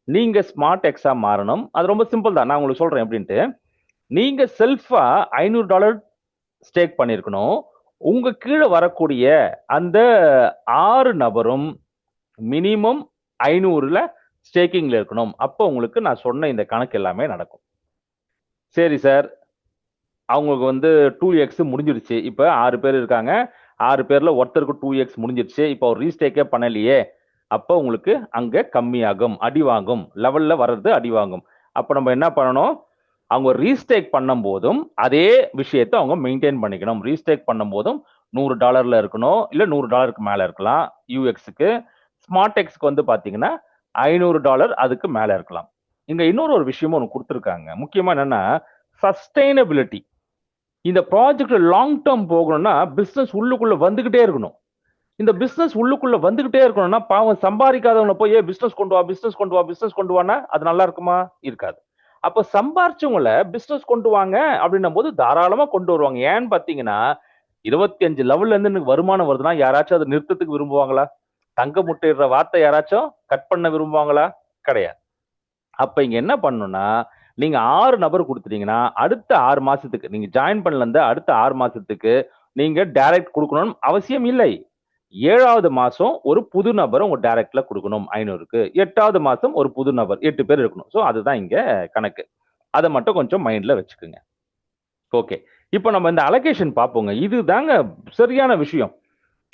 Speaker 1: நீங்க ஸ்மார்ட் எக்ஸா மாறணும். அது ரொம்ப சிம்பிள் தான், நான் உங்களுக்கு சொல்றேன் எப்படின்ட்டு. நீங்க செல்ஃபா $500 ஸ்டேக் பண்ணிருக்கணும். உங்க கீழே வரக்கூடிய அந்த 6 நபரும் மினிமம் 500ல ஸ்டேக்கிங்ல இருக்கணும். அப்போ உங்களுக்கு நான் சொன்ன இந்த கணக்கு எல்லாமே நடக்கும். சரி சார், அவங்களுக்கு வந்து 2x முடிஞ்சிருச்சு. இப்ப 6 பேர் இருக்காங்க. 6 பேர்ல ஒருத்தருக்கு 2x முடிஞ்சிருச்சு. இப்போ அவர் ரீஸ்டேக்கே பண்ணலையே. அப்போ உங்களுக்கு அங்க கம்மியாகும், அடி வாங்கும். லெவல்ல வர்றது அடி வாங்கும். அப்ப நம்ம என்ன பண்ணணும்? அவங்க ரீஸ்டேக் பண்ணும்போதும் அதே விஷயத்தை அவங்க மெயின்டைன் பண்ணிக்கணும். ரீஸ்டேக் பண்ணும்போதும் $100 இருக்கணும், இல்ல $100க்கு மேல இருக்கலாம் யூஎக்ஸ்க்கு. ஸ்மார்ட் எக்ஸ்க்கு வந்து பாத்தீங்கன்னா $500 அதுக்கு மேல இருக்கலாம். இங்க இன்னொரு ஒரு விஷயமும் ஒன்று கொடுத்துருக்காங்க. முக்கியமா என்னன்னா சஸ்டைனபிலிட்டி. இந்த ப்ராஜெக்ட் லாங் டேர்ம் போகணும்னா பிசினஸ் உள்ளுக்குள்ள வந்துகிட்டே இருக்கணும். இந்த பிசினஸ் உள்ளுக்குள்ள வந்துகிட்டே இருக்கணும்னா பாவம் சம்பாதிக்காதவங்க போய் பிசினஸ் கொண்டு வா, பிசினஸ் கொண்டு வா, பிசினஸ் கொண்டு வானா அது நல்லா இருக்குமா? இருக்காது. அப்ப சம்பாரிச்சவங்கள பிசினஸ் கொண்டு வாங்க அப்படின்னும் போது தாராளமா கொண்டு வருவாங்க. ஏன்னு பாத்தீங்கன்னா 25 லெவல்ல இருந்து எனக்கு வருமானம் வருதுன்னா யாராச்சும் அதை நிறுத்தத்துக்கு விரும்புவாங்களா? தங்க முட்டையிடுற வார்த்தை யாராச்சும் கட் பண்ண விரும்புவாங்களா? கிடையாது. அப்ப இங்க என்ன பண்ணணும்னா நீங்க 6 நபர் கொடுத்துட்டீங்கன்னா அடுத்த 6 மாசத்துக்கு நீங்க ஜாயின் பண்ணல இருந்து அடுத்த 6 மாசத்துக்கு நீங்க டைரக்ட் கொடுக்கணும்னு அவசியம் இல்லை. 7வது மாசம் ஒரு புது நபர் உங்க டைரக்ட்ல கொடுக்கணும் 500க்கு. 8வது மாசம் ஒரு புது நபர் 8 பேர் இருக்கணும். சோ அதுதான் இங்க கணக்கு. அதை மட்டும் கொஞ்சம் மைண்ட்ல வச்சுக்கோங்க. ஓகே, இப்போ நம்ம இந்த அலோகேஷன் பார்ப்போங்க. இதுதாங்க சரியான விஷயம்.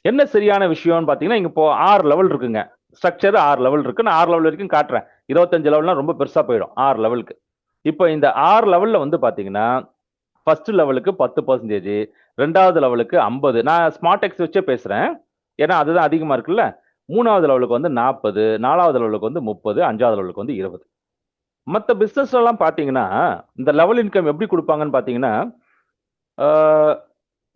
Speaker 1: என்ன சரியான விஷயம்னு பாத்தீங்கன்னா இங்க இப்போ 6 லெவல் இருக்குங்க. ஸ்ட்ரக்சர் 6 லெவல் இருக்கு. நான் 6 லெவல் வரைக்கும் காட்டுறேன். 25 லெவல்னா ரொம்ப பெருசா போயிடும் 6 லெவலுக்கு. இப்போ இந்த 6 லெவல்ல வந்து பாத்தீங்கன்னா ஃபர்ஸ்ட் லெவலுக்கு 10%, 2வது லெவலுக்கு 50. நான் ஸ்மார்ட் எக்ஸ் வச்சே பேசுறேன். ஏன்னா அதுதான் அதிகமா இருக்குல்ல. 3வது லெவலுக்கு வந்து 40, 4வது லெவலுக்கு வந்து 30, 5வது லெவலுக்கு வந்து 20. மத்த பிசினஸ்ல எல்லாம் பாத்தீங்கன்னா இந்த லெவல் இன்கம் எப்படி கொடுப்பாங்கன்னு பாத்தீங்கன்னா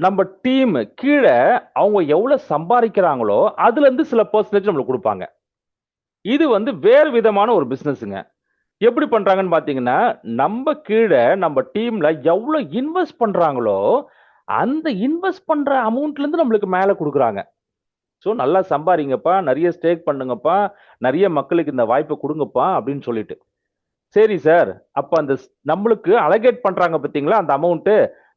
Speaker 1: நம்ம டீம் கீழே அவங்க எவ்வளவு சம்பாதிக்கிறாங்களோ அதுல இருந்து சில பெர்சன்டேஜ் நம்மளுக்கு கொடுப்பாங்க. இது வந்து வேறு விதமான ஒரு பிசினஸ்ங்க. எப்படி பண்றாங்கன்னு பாத்தீங்கன்னா நம்ம கீழே நம்ம டீம்ல எவ்வளவு இன்வெஸ்ட் பண்றாங்களோ அந்த இன்வெஸ்ட் பண்ற அமௌண்ட்ல இருந்து நம்மளுக்கு மேல கொடுக்குறாங்க. சோ நல்லா சம்பாதிங்கப்பா, நிறைய ஸ்டேக் பண்ணுங்கப்பா, நிறைய மக்களுக்கு இந்த வாய்ப்பை கொடுங்கப்பா அப்படின்னு சொல்லிட்டு. சரி சார், அப்ப அந்த நம்மளுக்கு அலோகேட் பண்றாங்க பாத்தீங்களா அந்த அமௌண்ட்,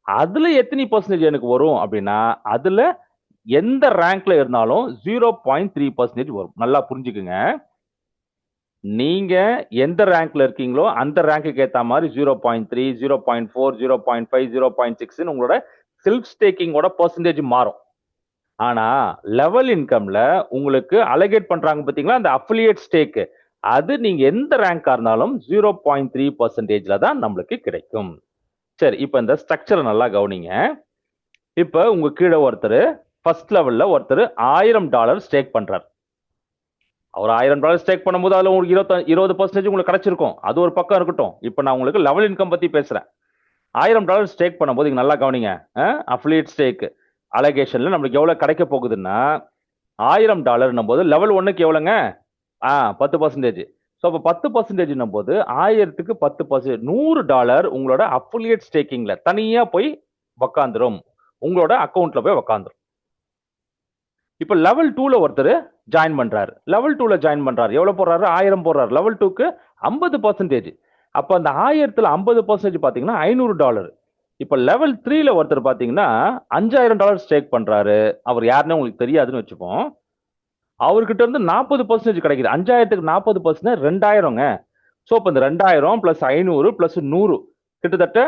Speaker 1: அதுல எத்தனை பெர்சன்டேஜ் எனக்கு வரும் அப்படின்னா அதுல எந்த ரேங்க்ல இருந்தாலும் 0.3% வரும். நல்லா புரிஞ்சுக்குங்க. நீங்க எந்த ரேங்க்ல இருக்கீங்களோ அந்த ரேங்க்குக்கு ஏத்த மாதிரி 0.3, 0.4, 0.5, 0.6 உங்களோட செல்ஃப் ஸ்டேக்கிங்கோட பெர்சன்டேஜ் மாறும். ஆனா லெவல் இன்கம்ல உங்களுக்கு அலோகேட் பண்றாங்க பாத்தீங்களா அந்த அஃபிலியேட் ஸ்டேக், அது நீங்க எந்த ரேங்கா இருந்தாலும் 0.3%ல தான் நம்மளுக்கு கிடைக்கும். சரி, இப்ப இந்த ஸ்ட்ரக்சரை நல்லா கவனிங்க. இப்ப உங்க கீழே ஒருத்தர் ஃபர்ஸ்ட் லெவல்ல ஒருத்தர் $1000 ஸ்டேக் பண்றார். அவர் $1000 ஸ்டேக் பண்ணும்போது அதுல உங்களுக்கு 20% உங்களுக்கு கிடைச்சிருக்கும். அது ஒரு பக்கம் இருக்கட்டும். இப்ப நான் உங்களுக்கு லெவல் இன்கம் பத்தி பேசுறேன். $1000 ஸ்டேக் பண்ணும்போது இங்க நல்லா கவனிங்க. அஃபிலியேட் ஸ்டேக் அலோகேஷன்ல நம்மளுக்கு எவ்வளவு கிடைக்க போகுதுன்னா $1000 போது லெவல் 1க்கு எவ்வளவுங்க? 10%. சோ அப்ப 10% போது 1000க்கு 10%, $100 உங்களோட அஃபிலியேட் ஸ்டேக்கிங்ல தனியா போய் உக்காந்துரும். உங்களோட அக்கவுண்ட்ல போய் உக்காந்துரும். இப்ப லெவல் 2ல ஒருத்தர் ஜாயின் பண்றாரு. லெவல் 2ல ஜாயின் பண்றாரு. எவ்வளவு போடுறாரு? 1000 போடுறாரு. லெவல் 2க்கு 50%. அப்ப அந்த 1000த்துல 50% பாத்தீங்கன்னா $500. இப்ப லெவல் 3ல ஒருத்தர் பாத்தீங்கன்னா $5000 ஸ்டேக் பண்றாரு. அவர் யாருன்னு உங்களுக்கு தெரியாதுன்னு வச்சுப்போம். அவர்கிட்ட இருந்து 40% கிடைக்குது. 5000த்துக்கு 40% 2000ங்க. சோ இப்ப இந்த 2000 பிளஸ் 500 பிளஸ் 100 கிட்டத்தட்ட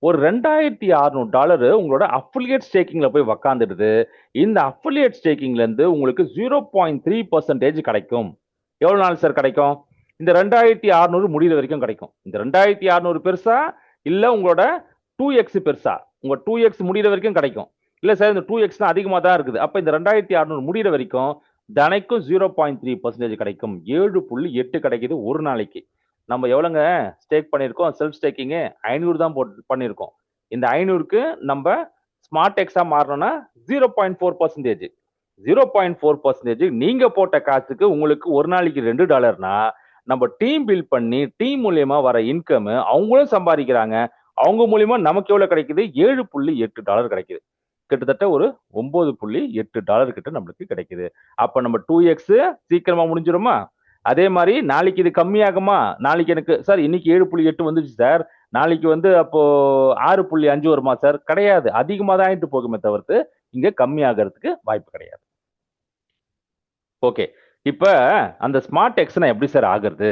Speaker 1: ஒரு $2600 உங்களோட அஃபிலியேட் ஸ்டேக்கிங்ல போய் உக்காந்துடுது. இந்த அஃபிலியேட் ஸ்டேக்கிங்ல இருந்து உங்களுக்கு 0.3% கிடைக்கும். எவ்வளவு நாள் சார் கிடைக்கும்? இந்த 2600 முடிகிற வரைக்கும் கிடைக்கும். இந்த 2600 பெருசா இல்ல உங்களோட 2x பெருசா? உங்க 2x முடிகிற வரைக்கும் கிடைக்கும். இல்ல சார் இந்த 2x தான் அதிகமா தான் இருக்குது. அப்ப இந்த 2600 முடிகிற வரைக்கும் தினைக்கும் 0.3% கிடைக்கும். 7.8 கிடைக்குது ஒரு நாளைக்கு. நம்ம எவ்வளவுங்க ஸ்டேக் பண்ணிருக்கோம்? செல்ஃப் ஸ்டேக்கிங் 500 தான் பண்ணிருக்கோம். இந்த 500க்கு நம்ம ஸ்மார்ட் எக்ஸா மாறணும்னா 0.4%. 0.4% நீங்க போட்ட காசுக்கு உங்களுக்கு ஒரு நாளைக்கு $2னா நம்ம டீம் பில்ட் பண்ணி டீம் மூலியமா வர இன்கம் அவங்களும் சம்பாதிக்கிறாங்க. அவங்க மூலியமா நமக்கு எவ்வளவு கிடைக்குது? $7.8 கிடைக்குது. கிட்டத்தட்ட ஒரு $9.8 கிட்ட நம்மளுக்கு கிடைக்குது. அப்ப நம்ம 2x சீக்கிரமா முடிஞ்சிருமா? அதே மாதிரி நாளைக்கு இது கம்மியாகுமா? நாளைக்கு எனக்கு சார் இன்னைக்கு 7.8 வந்துச்சு சார். நாளைக்கு வந்து அப்போ 6.5 வருமா சார்? கிடையாது. அதிகமா தான் ஆயிட்டு போகுமே தவிர்த்து இங்க கம்மியாகிறதுக்கு வாய்ப்பு கிடையாது. ஓகே. இப்ப அந்த ஸ்மார்ட் எக்ஸ்னா எப்படி சார் ஆகுறது?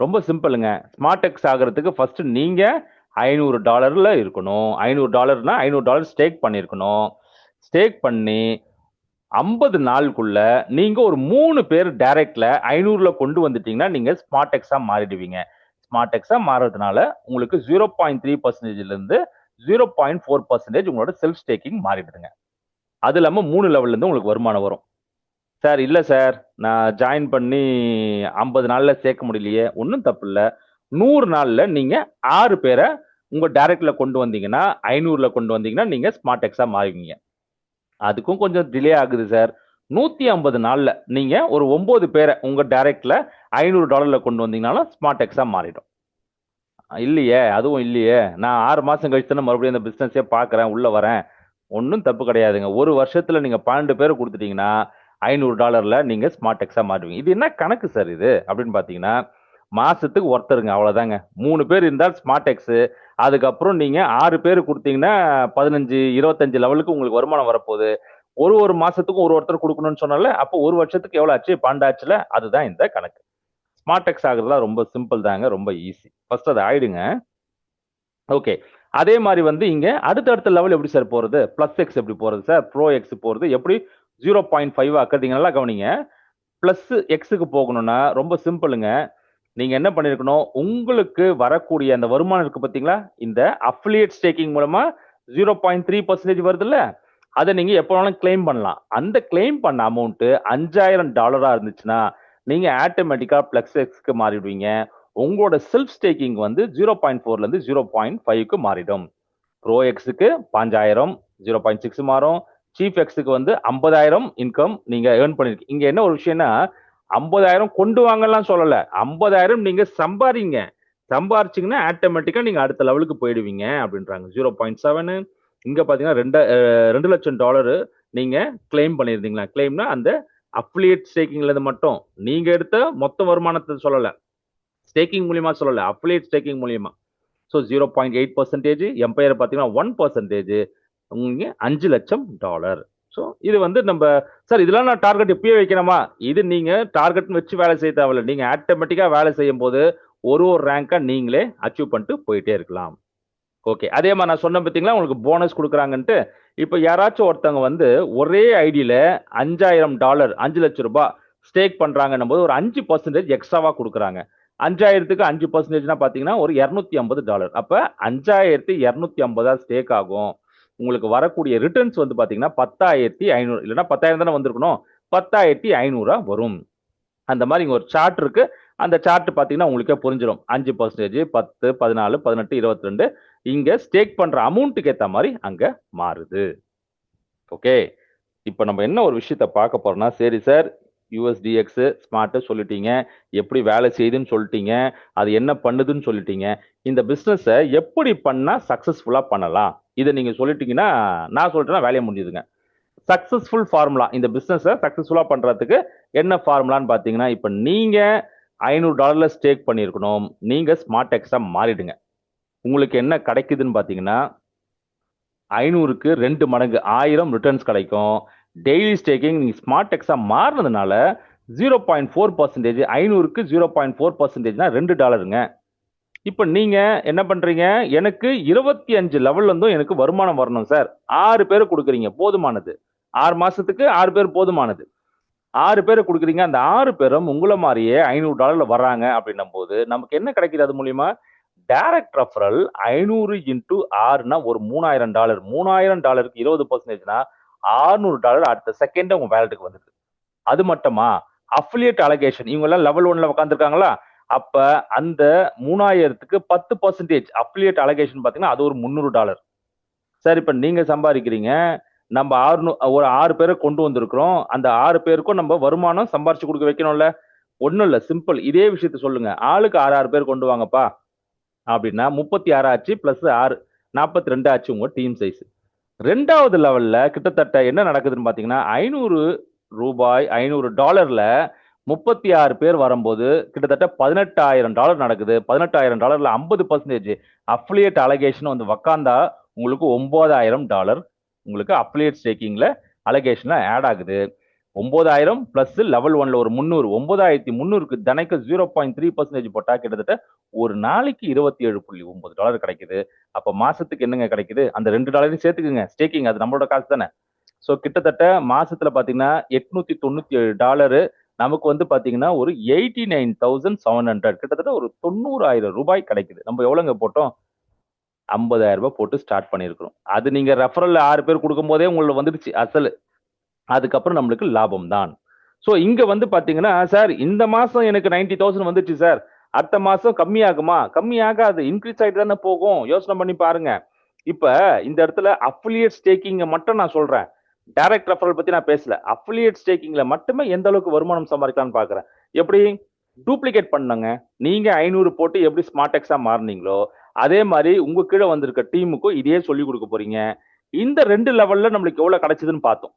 Speaker 1: ரொம்ப சிம்பிளுங்க. ஸ்மார்ட் எக்ஸ் ஆகுறதுக்கு ஃபர்ஸ்ட் நீங்க $500 இருக்கணும். $500னா $500 ஸ்டேக் பண்ணியிருக்கணும். ஸ்டேக் பண்ணி 50 நாளுக்குள்ள நீங்க ஒரு 3 பேர் டைரக்ட்ல 500ல கொண்டு வந்துட்டீங்கன்னா நீங்க ஸ்மார்ட் எக்ஸா மாறிடுவீங்க. ஸ்மார்ட் எக்ஸா மாறுறதுனால உங்களுக்கு 0.3% இருந்து 0.4% உங்களோட செல்ஃப் ஸ்டேக்கிங் மாறிடுதுங்க. அது இல்லாம 3 லெவல்ல இருந்து உங்களுக்கு வருமானம் வரும். சார் இல்ல சார் நான் ஜாயின் பண்ணி 50 நாள்ல சேர்க்க முடியலையே. ஒன்றும் தப்பு இல்ல. 100 நாள்ல நீங்க 6 பேரை உங்க டைரக்ட்ல கொண்டு வந்தீங்கன்னா 500ல கொண்டு வந்தீங்கன்னா நீங்க ஸ்மார்ட் எக்ஸா மாறுவீங்க. அதுக்கும் கொஞ்சம் டிலே ஆகுது சார். 150 நாள்ல நீங்க ஒரு 9 பேரை உங்க டைரக்ட்ல $500ல கொண்டு வந்தீங்கனாலும் ஸ்மார்ட் எக்ஸா மாறிடும். இல்லையே, அதுவும் இல்லையே. நான் 6 மாசம் கழிச்சு தானே மறுபடியும் அந்த பிசினஸே பார்க்குறேன், உள்ள வரேன். ஒண்ணும் தப்பு கிடையாதுங்க. ஒரு வருஷத்துல நீங்க 12 பேர குடுத்துட்டீங்கன்னா, $500ல நீங்க ஸ்மார்ட் எக்ஸா மாறுவீங்க. இது என்ன கணக்கு சார் இது? அப்படின்னு பார்த்தீங்கன்னா, மாசத்துக்கு ஒருத்தருங்க அவ்வளோதாங்க. 3 பேர் இருந்தால் ஸ்மார்ட் எக்ஸு. அதுக்கப்புறம் நீங்க 6 பேரு குடுத்தீங்கன்னா, 15, 25 லெவலுக்கு உங்களுக்கு வருமானம் வரப்போகுது. ஒரு மாசத்துக்கும் ஒருத்தர் குடுக்கணும்னு சொன்னேன்ல, அப்போ 1 வருஷத்துக்கு எவ்வளோ ஆச்சு? 12 ஆச்சுல. அதுதான் இந்த கணக்கு. ஸ்மார்ட் எக்ஸ் ஆகுறதுலாம் ரொம்ப சிம்பிள் தாங்க. ரொம்ப ஈஸி. ஃபர்ஸ்ட் அத ஆயிடுங்க. ஓகே. அதே மாரி வந்து இங்க அடுத்த லெவல் எப்படி சார் போறது? பிளஸ் எக்ஸ் எப்படி போறது சார்? ப்ரோ எக்ஸ் போறது எப்படி 0.5 ஆக்குறது? நல்லா கவனிங்க. பிளஸ் எக்ஸ்க்கு போகணும்னா ரொம்ப சிம்பிளுங்க. நீங்க என்ன பண்ணியிருக்கணும், உங்களுக்கு வரக்கூடிய அந்த வருமானம் இருக்கு பார்த்தீங்களா? இந்த அஃபிலியேட் ஸ்டேக்கிங் மூலமா 0.3% வருதுல்ல? அத நீங்க எப்ப வேணாலும் கிளைம் பண்ணலாம். அந்த கிளைம் பண்ண அமௌண்ட் $5,000 இருந்துச்சுன்னா, நீங்க ஆட்டோமேட்டிக்கா பிளஸ் எக்ஸ்க்கு மாறிடுவீங்க. உங்களோட செல்ஃப் ஸ்டேக்கிங் வந்து 0.4ல இருந்து 0.5க்கு மாறிடும். ப்ரோ எக்ஸ்க்கு 5,000 0.6 மாறும். சீஃப் எக்ஸ்க்கு வந்து 50,000 இன்கம் நீங்க ஏர்ன் பண்ணிருக்கீங்க. இங்க என்ன ஒரு விஷயம்னா 50,000 கொண்டு வாங்கலாம் சொல்லல. 50,000 நீங்க சம்பாரிங்க. சம்பாரிச்சீங்கன்னா ஆட்டோமேட்டிக்கா நீங்க அடுத்த லெவலுக்கு போயிடுவீங்க அப்படின்றாங்க. 0.7 இங்க பாத்தீங்கன்னா 2 லட்சம் டாலர் நீங்க கிளைம் பண்ணியிருந்தீங்களா? கிளைம்னா அந்த அஃபிலியேட் ஸ்டேக்கிங்ல இருந்து மட்டும் நீங்க எடுத்த மொத்த வருமானத்தை சொல்லல. ஸ்டேக்கிங் மூலியமா சொல்லல. அஃபிலியேட் ஸ்டேக்கிங் மூலியமா. ஸோ 0.8% எம்பையர் பார்த்தீங்கன்னா 1% உங்க $5,00,000. ஸோ இது வந்து நம்ம சார் இதெல்லாம் நான் டார்கெட் இப்பயே வைக்கணுமா? இது நீங்க டார்கெட்னு வச்சு வேலை செய்ய தேவையில்ல. நீங்க ஆட்டோமேட்டிக்கா வேலை செய்யும்போது ஒரு ரேங்கா நீங்களே அச்சீவ் பண்ணிட்டு போயிட்டே இருக்கலாம். ஓகே. அதே மாதிரி நான் சொன்னேன் பார்த்தீங்களா, உங்களுக்கு போனஸ் குடுக்குறாங்கன்ட்டு. இப்ப யாராச்சும் ஒருத்தவங்க வந்து ஒரே ஐடியில $5,000 ₹5,00,000 ஸ்டேக் பண்றாங்கன்னும்போது ஒரு 5% எக்ஸ்ட்ராவா குடுக்குறாங்க. 5,000க்கு 5%னா பார்த்தீங்கன்னா, ஒரு $250. அப்ப 5,250 ஸ்டேக் ஆகும். உங்களுக்கு வரக்கூடிய ரிட்டர்ன்ஸ் வந்து பார்த்தீங்கன்னா, 10,500 இல்லன்னா 10,000 தானே வந்திருக்கணும். 10,500 வரும். அந்த மாரி இங்க ஒரு சார்ட் இருக்கு. அந்த சார்ட் பார்த்தீங்கன்னா, உங்களுக்கே புரிஞ்சிரும். 5%, 10, 14, 18, 22 இங்க ஸ்டேக் பண்ற அமௌண்ட்க்கு ஏத்த மாரி அங்க மாறுது. ஓகே. இப்ப நம்ம என்ன ஒரு விஷயத்த பார்க்க போறோம்னா, சரி சார் யுஎஸ்டிஎக்ஸ் ஸ்மார்ட் சொல்லிட்டீங்க. எப்படி வேலை செய்யுதுன்னு சொல்லிட்டீங்க. அது என்ன பண்ணுதுன்னு சொல்லிட்டீங்க. இந்த பிசினஸ எப்படி பண்ணா சக்சஸ்ஃபுல்லா பண்ணலாம்? இத நீங்க சொல்லிட்டீங்கன்னா, நான் சொல்லிட்டேன்னா வேலைய முடிஞ்சுதுங்க. சக்சஸ்ஃபுல் ஃபார்முலா இந்த பிசினஸ சக்சஸ்ஃபுல்லா பண்றதுக்கு என்ன ஃபார்முலான்னு பார்த்தீங்கன்னா, இப்ப நீங்க $500 ஸ்டேக் பண்ணியிருக்கணும். நீங்க ஸ்மார்ட் எக்ஸா மாறிடுங்க. உங்களுக்கு என்ன கிடைக்குதுன்னு பார்த்தீங்கன்னா, 500க்கு 2 மடங்கு 1000 ரிட்டர்ன்ஸ் கிடைக்கும். டெய்லி ஸ்டேக்கிங் நீங்க ஸ்மார்ட் எக்ஸா மாறுனதுனால 0.4% 500க்கு 0.4%னா $2ங்க. இப்ப நீங்க என்ன பண்றீங்க? எனக்கு 25 லெவல்ல இருந்தும் எனக்கு வருமானம் வரணும் சார். 6 பேருக்கு குடுக்குறீங்க. போதுமானது. 6 மாசத்துக்கு 6 பேர் போதுமானது. 6 பேர குடுக்குறீங்க. அந்த 6 பேரும் உங்கள மாரியே $500 வர்றாங்க அப்படின்னும்போது, நமக்கு என்ன கிடைக்குது அது மூலியமா? டைரக்ட் ரெஃபரல் 500 இன்டு 6ன்னா ஒரு $3,000. $3,000க்கு 20%னா $600 அடுத்த செகண்டே உங்க வாலெட்டுக்கு வந்துருது. அது மட்டுமா? அஃபிலியேட் அலோகேஷன் இவங்க எல்லாம் லெவல் 1ல உட்கார்ந்துருக்காங்களா? அப்ப அந்த 3,000க்கு 10% அஃபிலியேட் அலோகேஷன் பார்த்தீங்கன்னா, அது ஒரு $300. சார் இப்ப நீங்க சம்பாதிக்கிறீங்க. நம்ம ஒரு 6 பேர கொண்டு வந்திருக்கிறோம். அந்த 6 பேருக்கும் நம்ம வருமானம் சம்பாரிச்சு குடுக்க வைக்கணும்ல. ஒண்ணும் இல்ல, சிம்பிள். இதே விஷயத்த சொல்லுங்க. ஆளுக்கு 6 பேர் கொண்டு வாங்கப்பா அப்படின்னா 36 ஆச்சு பிளஸ் 6 42 ஆச்சு உங்க டீம் சைஸ். 2வது லெவல்ல கிட்டத்தட்ட என்ன நடக்குதுன்னு பார்த்தீங்கன்னா, ரூ. 500 36 பேர் வரும்போது கிட்டத்தட்ட $18,000 நடக்குது. $18,000ல 50% அஃபிலியேட் அலோகேஷன் வந்து உக்காந்தா உங்களுக்கு $9,000 உங்களுக்கு அஃபிலியேட் ஸ்டேக்கிங்ல அலோகேஷன்ல ஆட் ஆகுது. 9,000 பிளஸ் லெவல் 1ல ஒரு 300 9,300க்கு தினைக்கும் 0.3% போட்டா கிட்டத்தட்ட ஒரு நாளைக்கு $27.9 கிடைக்குது. அப்ப மாசத்துக்கு என்னங்க கிடைக்குது? அந்த $2 சேர்த்துக்குங்க. ஸ்டேக்கிங் அது நம்மளோட காசு தானே. சோ கிட்டத்தட்ட மாசத்துல பாத்தீங்கன்னா $897 நமக்கு வந்து பாத்தீங்கன்னா ஒரு 89,700 கிட்டத்தட்ட ஒரு $90,000 கிடைக்குது. நம்ம எவ்வளவுங்க போட்டோம்? $50,000 போட்டு ஸ்டார்ட் பண்ணியிருக்கிறோம். அது நீங்க ரெஃபரல் 6 பேர் கொடுக்கும் போதே உங்களுக்கு வந்துடுச்சு அசலு. அதுக்கப்புறம் நம்மளுக்கு லாபம் தான். சோ இங்க வந்து பாத்தீங்கன்னா, சார் இந்த மாசம் எனக்கு 90,000 வந்துச்சு சார். அடுத்த மாசம் கம்மியாகுமா? கம்மியாகாது. இன்கிரீஸ் ஆயிட்டு தானே போகும். யோசனை பண்ணி பாருங்க. இப்ப இந்த இடத்துல அஃபிலியேட் ஸ்டேக்கிங் மட்டும் நான் சொல்றேன். டைரக்ட் ரெஃபரல் பத்தி நான் பேசல. அஃபிலியேட் ஸ்டேக்கிங்ல மட்டுமே எந்த அளவுக்கு வருமானம் சம்பாதிக்கலாம்னு பார்க்கிறேன். எப்படி? டூப்ளிகேட் பண்ணுங்க. நீங்க 500 போட்டு எப்படி ஸ்மார்ட் எக்ஸா மாறுனீங்களோ, அதே மாரி உங்க கீழ வந்திருக்க டீமுக்கும் இதையே சொல்லிக் குடுக்க போறீங்க. இந்த 2 லெவல்ல நம்மளுக்கு எவ்வளவு கிடைச்சதுன்னு பார்த்தோம்.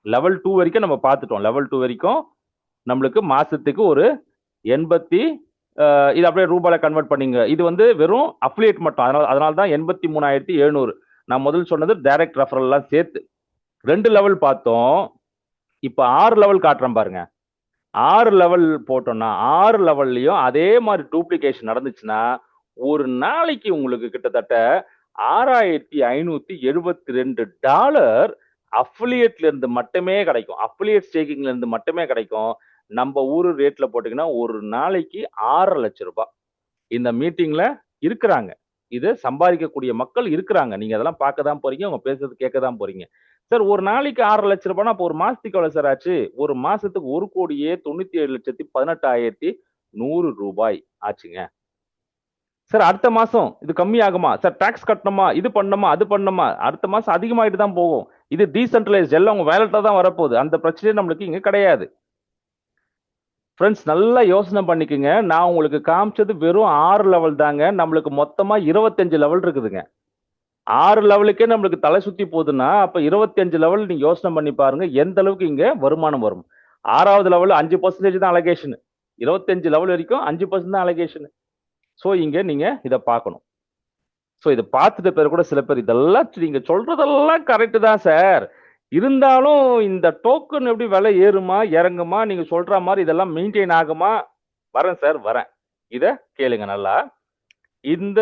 Speaker 1: லெவல் 2 வரைக்கும் நம்ம பார்த்துட்டோம். லெவல் 2 வரைக்கும் நம்மளுக்கு மாசத்துக்கு ஒரு 80 இது அப்படியே ரூபால கன்வெர்ட் பண்ணீங்க. இது வந்து வெறும் அஃபிலியேட் மட்டும். அதனால தான் 83,700. நான் முதல்ல சொன்னது டைரக்ட் ரெஃபரல்லாம் சேர்த்து. 2 லெவல் பார்த்தோம். இப்ப 6 லெவல் காட்டுறேன் பாருங்க. 6 லெவல் போட்டோம்னா 6 லெவல்லயும் அதே மாதிரி டூப்ளிகேஷன் நடந்துச்சுன்னா, ஒரு நாளைக்கு உங்களுக்கு கிட்டத்தட்ட $6,572 அஃபிலியேட்ல இருந்து மட்டுமே கிடைக்கும். அஃபிலியேட் ஸ்டேக்கிங்ல இருந்து மட்டுமே கிடைக்கும். நம்ம ஊரு ரேட்ல போட்டீங்கன்னா, ஒரு நாளைக்கு ₹6,00,000. இந்த மீட்டிங்ல இருக்கிறாங்க. இது சம்பாதிக்கக்கூடிய மக்கள் இருக்கிறாங்க. நீங்க அதெல்லாம் பார்க்க தான் போறீங்க. அவங்க பேசுறது கேட்க தான் போறீங்க. சார் ஒரு நாளைக்கு ₹6,00,000 அப்போ ஒரு மாசத்துக்கு எவ்வளவு சார் ஆச்சு? ஒரு மாசத்துக்கு ₹1,97,18,100 ஆச்சுங்க. சார் அடுத்த மாசம் இது கம்மியாகுமா? சார் டாக்ஸ் கட்டணுமா? இது பண்ணணுமா? அது பண்ணணுமா? அடுத்த மாசம் அதிகமாயிட்டு தான் போகும். இது டீசென்ட்ரலைஸ்ட் எல்லாம் உங்க வேலட்ல தான் வரப்போகுது. அந்த பிரச்சனையே நம்மளுக்கு இங்க கிடையாது. ஃப்ரெண்ட்ஸ் நல்லா யோசனை பண்ணிக்கங்க. நான் உங்களுக்கு காமிச்சது வெறும் 6 லெவல் தாங்க. நம்மளுக்கு மொத்தமா 25 லெவல் இருக்குதுங்க. 6 லெவலுக்கே நம்மளுக்கு தலை சுத்தி போகுதுன்னா, அப்ப 25 லெவல் நீங்க யோசனை பண்ணி பாருங்க. எந்த அளவுக்கு இங்க வருமானம் வரும். 6வது லெவல் 5% தான் அலோகேஷன். 25 லெவல் வரைக்கும் 5% தான் அலோகேஷன். சோ இங்க நீங்க இத பார்க்கணும். சோ இத பார்த்துட்ட பிறகு கூட சில பேர் இதெல்லாம் நீங்க சொல்றதெல்லாம் கரெக்ட் தான் சார். இருந்தாலும் இந்த டோக்கன் எப்படி விலை ஏறுமா? இறங்குமா? நீங்க சொல்ற மாரி இதெல்லாம் மெயின்டெயின் ஆகுமா? வரேன் சார் வரேன். இத கேளுங்க நல்லா. இந்த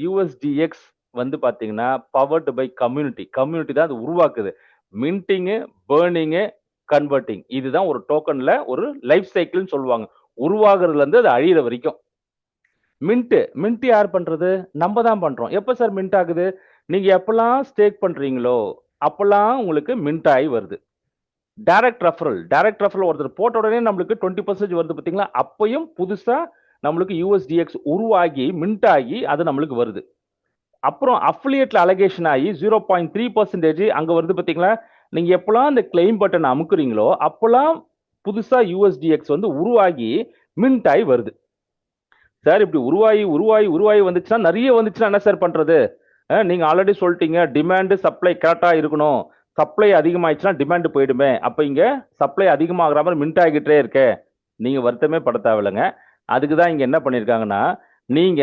Speaker 1: யுஎஸ்டிஎக்ஸ் வந்து பாத்தீங்கன்னா பவர்டு பை கம்யூனிட்டி. கம்யூனிட்டி தான் அது உருவாக்குது. மின்டிங்கு, பர்னிங்கு, கன்வெர்ட்டிங். இதுதான் ஒரு டோக்கன்ல ஒரு லைஃப் சைக்கிள்னு சொல்லுவாங்க. உருவாகுறதுல இருந்து அது அழியிற வரைக்கும். மின்ட் யார் பண்றது? நம்ம தான் பண்றோம். எப்ப சார் மின்ட் ஆகுது? நீங்க எப்பலாம் ஸ்டேக் பண்றீங்களோ, அப்பலாம் உங்களுக்கு மின்ட் ஆயி வருது. டைரக்ட் ரெஃபரல் ஒருத்தர் போட்ட உடனே நம்மளுக்கு 20% வருது பாத்தீங்களா? அப்பயும் புதுசா நம்மளுக்கு யுஎஸ்டிஎக்ஸ் உருவாகி, மின்ட் ஆகி அது நம்மளுக்கு வருது. அப்புறம் அஃபிலியேட்ல அலோகேஷன் ஆகி 0.3% அங்க வருது பாத்தீங்களா? நீங்க எப்பலாம் அந்த கிளைம் பட்டன் அமுக்குறீங்களோ, அப்பலாம் புதுசா யுஎஸ்டிஎக்ஸ் வந்து உருவாகி, மின்ட் ஆயி வருது. சார் இப்படி உருவாகி வந்துச்சுன்னா நிறைய வந்துச்சுன்னா என்ன சார் பண்றது? நீங்க ஆல்ரெடி சொல்லிட்டீங்க டிமாண்ட் சப்ளை கரெக்டா இருக்கணும். சப்ளை அதிகமாயிடுச்சுன்னா டிமாண்ட் போயிடுமே. அப்ப இங்க சப்ளை அதிகமாகிற மாதிரி மின்ட் ஆகிட்டே இருக்கே. நீங்க வருத்தமே பட தேவையில்லைங்க. அதுக்கு தான் இங்க என்ன பண்ணிருக்காங்கன்னா, நீங்க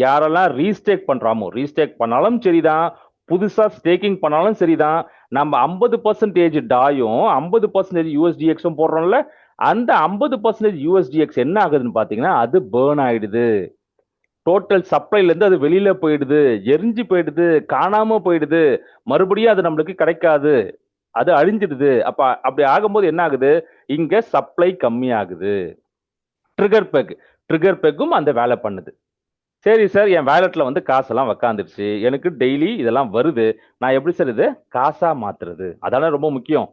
Speaker 1: யாரெல்லாம் ரீஸ்டேக் பண்றாமோ, ரீஸ்டேக் பண்ணாலும் சரிதான், புதுசா ஸ்டேக்கிங் பண்ணாலும் சரிதான், நம்ம 50% டாயும் 50% யூஎஸ்டிஎக்ஸும் போடுறோம்ல, அந்த 50% யூஎஸ்டிஎக்ஸ் என்ன ஆகுதுன்னு பாத்தீங்கன்னா, அது பேர்ன் ஆயிடுது. டோட்டல் சப்ளைல இருந்து அது வெளியில போயிடுது, எரிஞ்சு போயிடுது, காணாம போயிடுது, மறுபடியும் அது நம்மளுக்கு கிடைக்காது, அது அழிஞ்சிடுது. அப்ப அப்படி ஆகும்போது என்ன ஆகுது? இங்க சப்ளை கம்மி ஆகுது. ட்ரிகர் பெக் ட்ரிகர் பெக்கும் அந்த வேலை பண்ணுது. சரி சார் என் வேலட்ல வந்து காசெல்லாம் உக்காந்துருச்சு, எனக்கு டெய்லி இதெல்லாம் வருது, நான் எப்படி சார் இது காசா மாத்துறது? அதானே ரொம்ப முக்கியம்.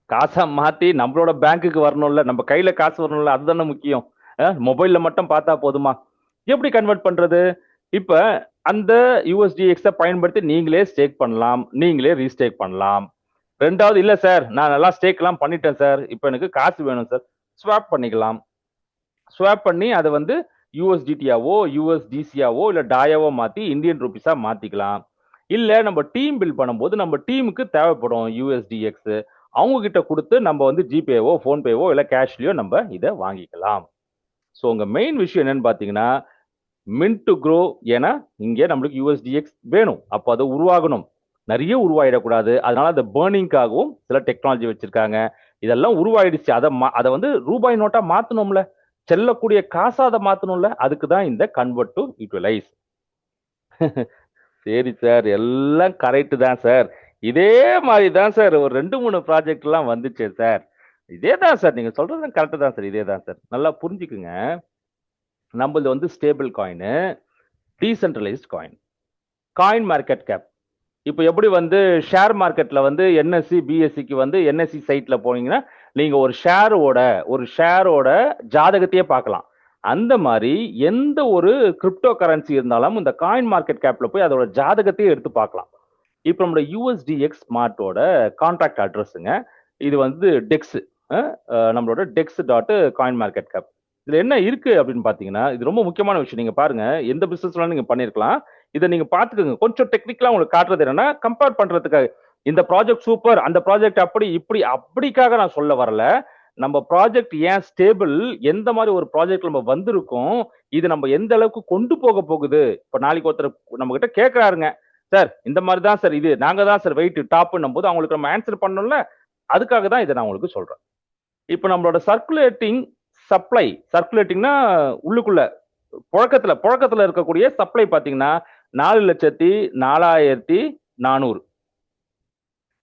Speaker 1: காசா மாத்தி நம்மளோட பேங்க்குக்கு வரணும்ல, நம்ம கையில காசு வரணும்ல, அதுதானே முக்கியம். மொபைல்ல மட்டும் பார்த்தா போதுமா? எப்படி கன்வெர்ட் பண்றது? இப்ப அந்த யூஎஸ்டிஎக்ஸ பயன்படுத்தி நீங்களே ஸ்டேக் பண்ணலாம், நீங்களே ரீஸ்டேக் பண்ணலாம். 2வது இல்ல சார் நான் நல்லா ஸ்டேக்லாம் பண்ணிட்டேன் சார், இப்ப எனக்கு காசு வேணும் சார், ஸ்வாப் பண்ணிக்கலாம். ஸ்வாப் பண்ணி அதை வந்து யூஎஸ்டிடியாவோ யூஎஸ்டிசியாவோ இல்லை டாயாவோ மாற்றி இந்தியன் ருபீஸாக மாற்றிக்கலாம். இல்லை நம்ம டீம் பில்ட் பண்ணும்போது நம்ம டீமுக்கு தேவைப்படும் யூஎஸ்டிஎக்ஸ், அவங்க கிட்ட கொடுத்து நம்ம வந்து ஜிபேவோ ஃபோன்பேவோ இல்லை கேஷ்லயோ நம்ம இதை வாங்கிக்கலாம். ஸோ உங்க மெயின் விஷயம் என்னன்னு பார்த்தீங்கன்னா மின்ட் டு க்ரோ. ஏன்னா இங்கே நம்மளுக்கு யூஎஸ்டிஎக்ஸ் வேணும், அப்போ அதை உருவாகணும், நிறைய உருவாயிடக்கூடாது. அதனால அந்த பேர்னிங்காகவும் சில டெக்னாலஜி வச்சிருக்காங்க. இதெல்லாம் உருவாயிடுச்சு, அதை வந்து ரூபாய் நோட்டா மாத்தணும்ல, செல்லக்கூடிய காசா அதை மாத்தணும்ல, அதுக்கு தான் இந்த கன்வெர்ட் டு யூட்டிலைஸ். சரி சார், எல்லாம் கரெக்ட் தான் சார். இதே மாதிரி தான் சார் ஒரு 2-3 ப்ராஜெக்ட் எல்லாம் வந்துச்சு சார். இதே தான் சார், நீங்க சொல்றது கரெக்ட் தான் சார், இதே தான் சார். நல்லா புரிஞ்சுக்குங்க, நம்மளது வந்து stable coin, decentralised coin, coin market cap. இப்போ எப்படி வந்து ஷேர் மார்க்கெட்ல வந்து என்எஸ்சி பிஎஸ்சிக்கு வந்து என்எஸ்சி சைட்ல போனீங்கன்னா நீங்க ஒரு ஷேரோட ஜாதகத்தையே பார்க்கலாம். அந்த மாதிரி எந்த ஒரு கிரிப்டோ கரன்சி இருந்தாலும் இந்த காயின் மார்க்கெட் கேப்ல போய் அதோட ஜாதகத்தையே எடுத்து பார்க்கலாம். இப்போ நம்மளோட யூஎஸ்டிஎக்ஸ் ஸ்மார்ட்டோட கான்ட்ராக்ட் அட்ரஸுங்க, இது வந்து டெக்ஸ், நம்மளோட டெக்ஸ் டாட் காயின் மார்க்கெட் கேப். இதுல என்ன இருக்கு அப்படின்னு பாத்தீங்கன்னா, இது ரொம்ப முக்கியமான விஷயம். நீங்க பாருங்க, எந்த பிசினஸ்லாம் நீங்க பண்ணிருக்கலாம், இதை நீங்க பாத்துக்கோங்க. கொஞ்சம் டெக்னிக்கலா உங்களுக்கு காட்டுறது என்னன்னா, கம்பேர் பண்றதுக்காக. இந்த ப்ராஜெக்ட் சூப்பர், அந்த ப்ராஜெக்ட் அப்படி இப்படி அப்படிக்காக நான் சொல்ல வரல. நம்ம ப்ராஜெக்ட் ஏன் ஸ்டேபிள், எந்த மாதிரி ஒரு ப்ராஜெக்ட் நம்ம வந்திருக்கோம், இது நம்ம எந்த அளவுக்கு கொண்டு போக போகுது. இப்ப நாளைக்கு ஒருத்தர் நம்ம கிட்ட கேட்கறாருங்க, சார் இந்த மாதிரி தான் சார், இது நாங்க தான் சார் வெயிட் டாப்னும் போது அவங்களுக்கு நம்ம ஆன்சர் பண்ணணும்ல, அதுக்காக தான் இதை நான் உங்களுக்கு சொல்றேன். இப்போ நம்மளோட சர்க்குலேட்டிங்னா உள்ளுக்குள்ள புழக்கத்துல இருக்கக்கூடிய சப்ளை பாத்தீங்கன்னா 4,04,400.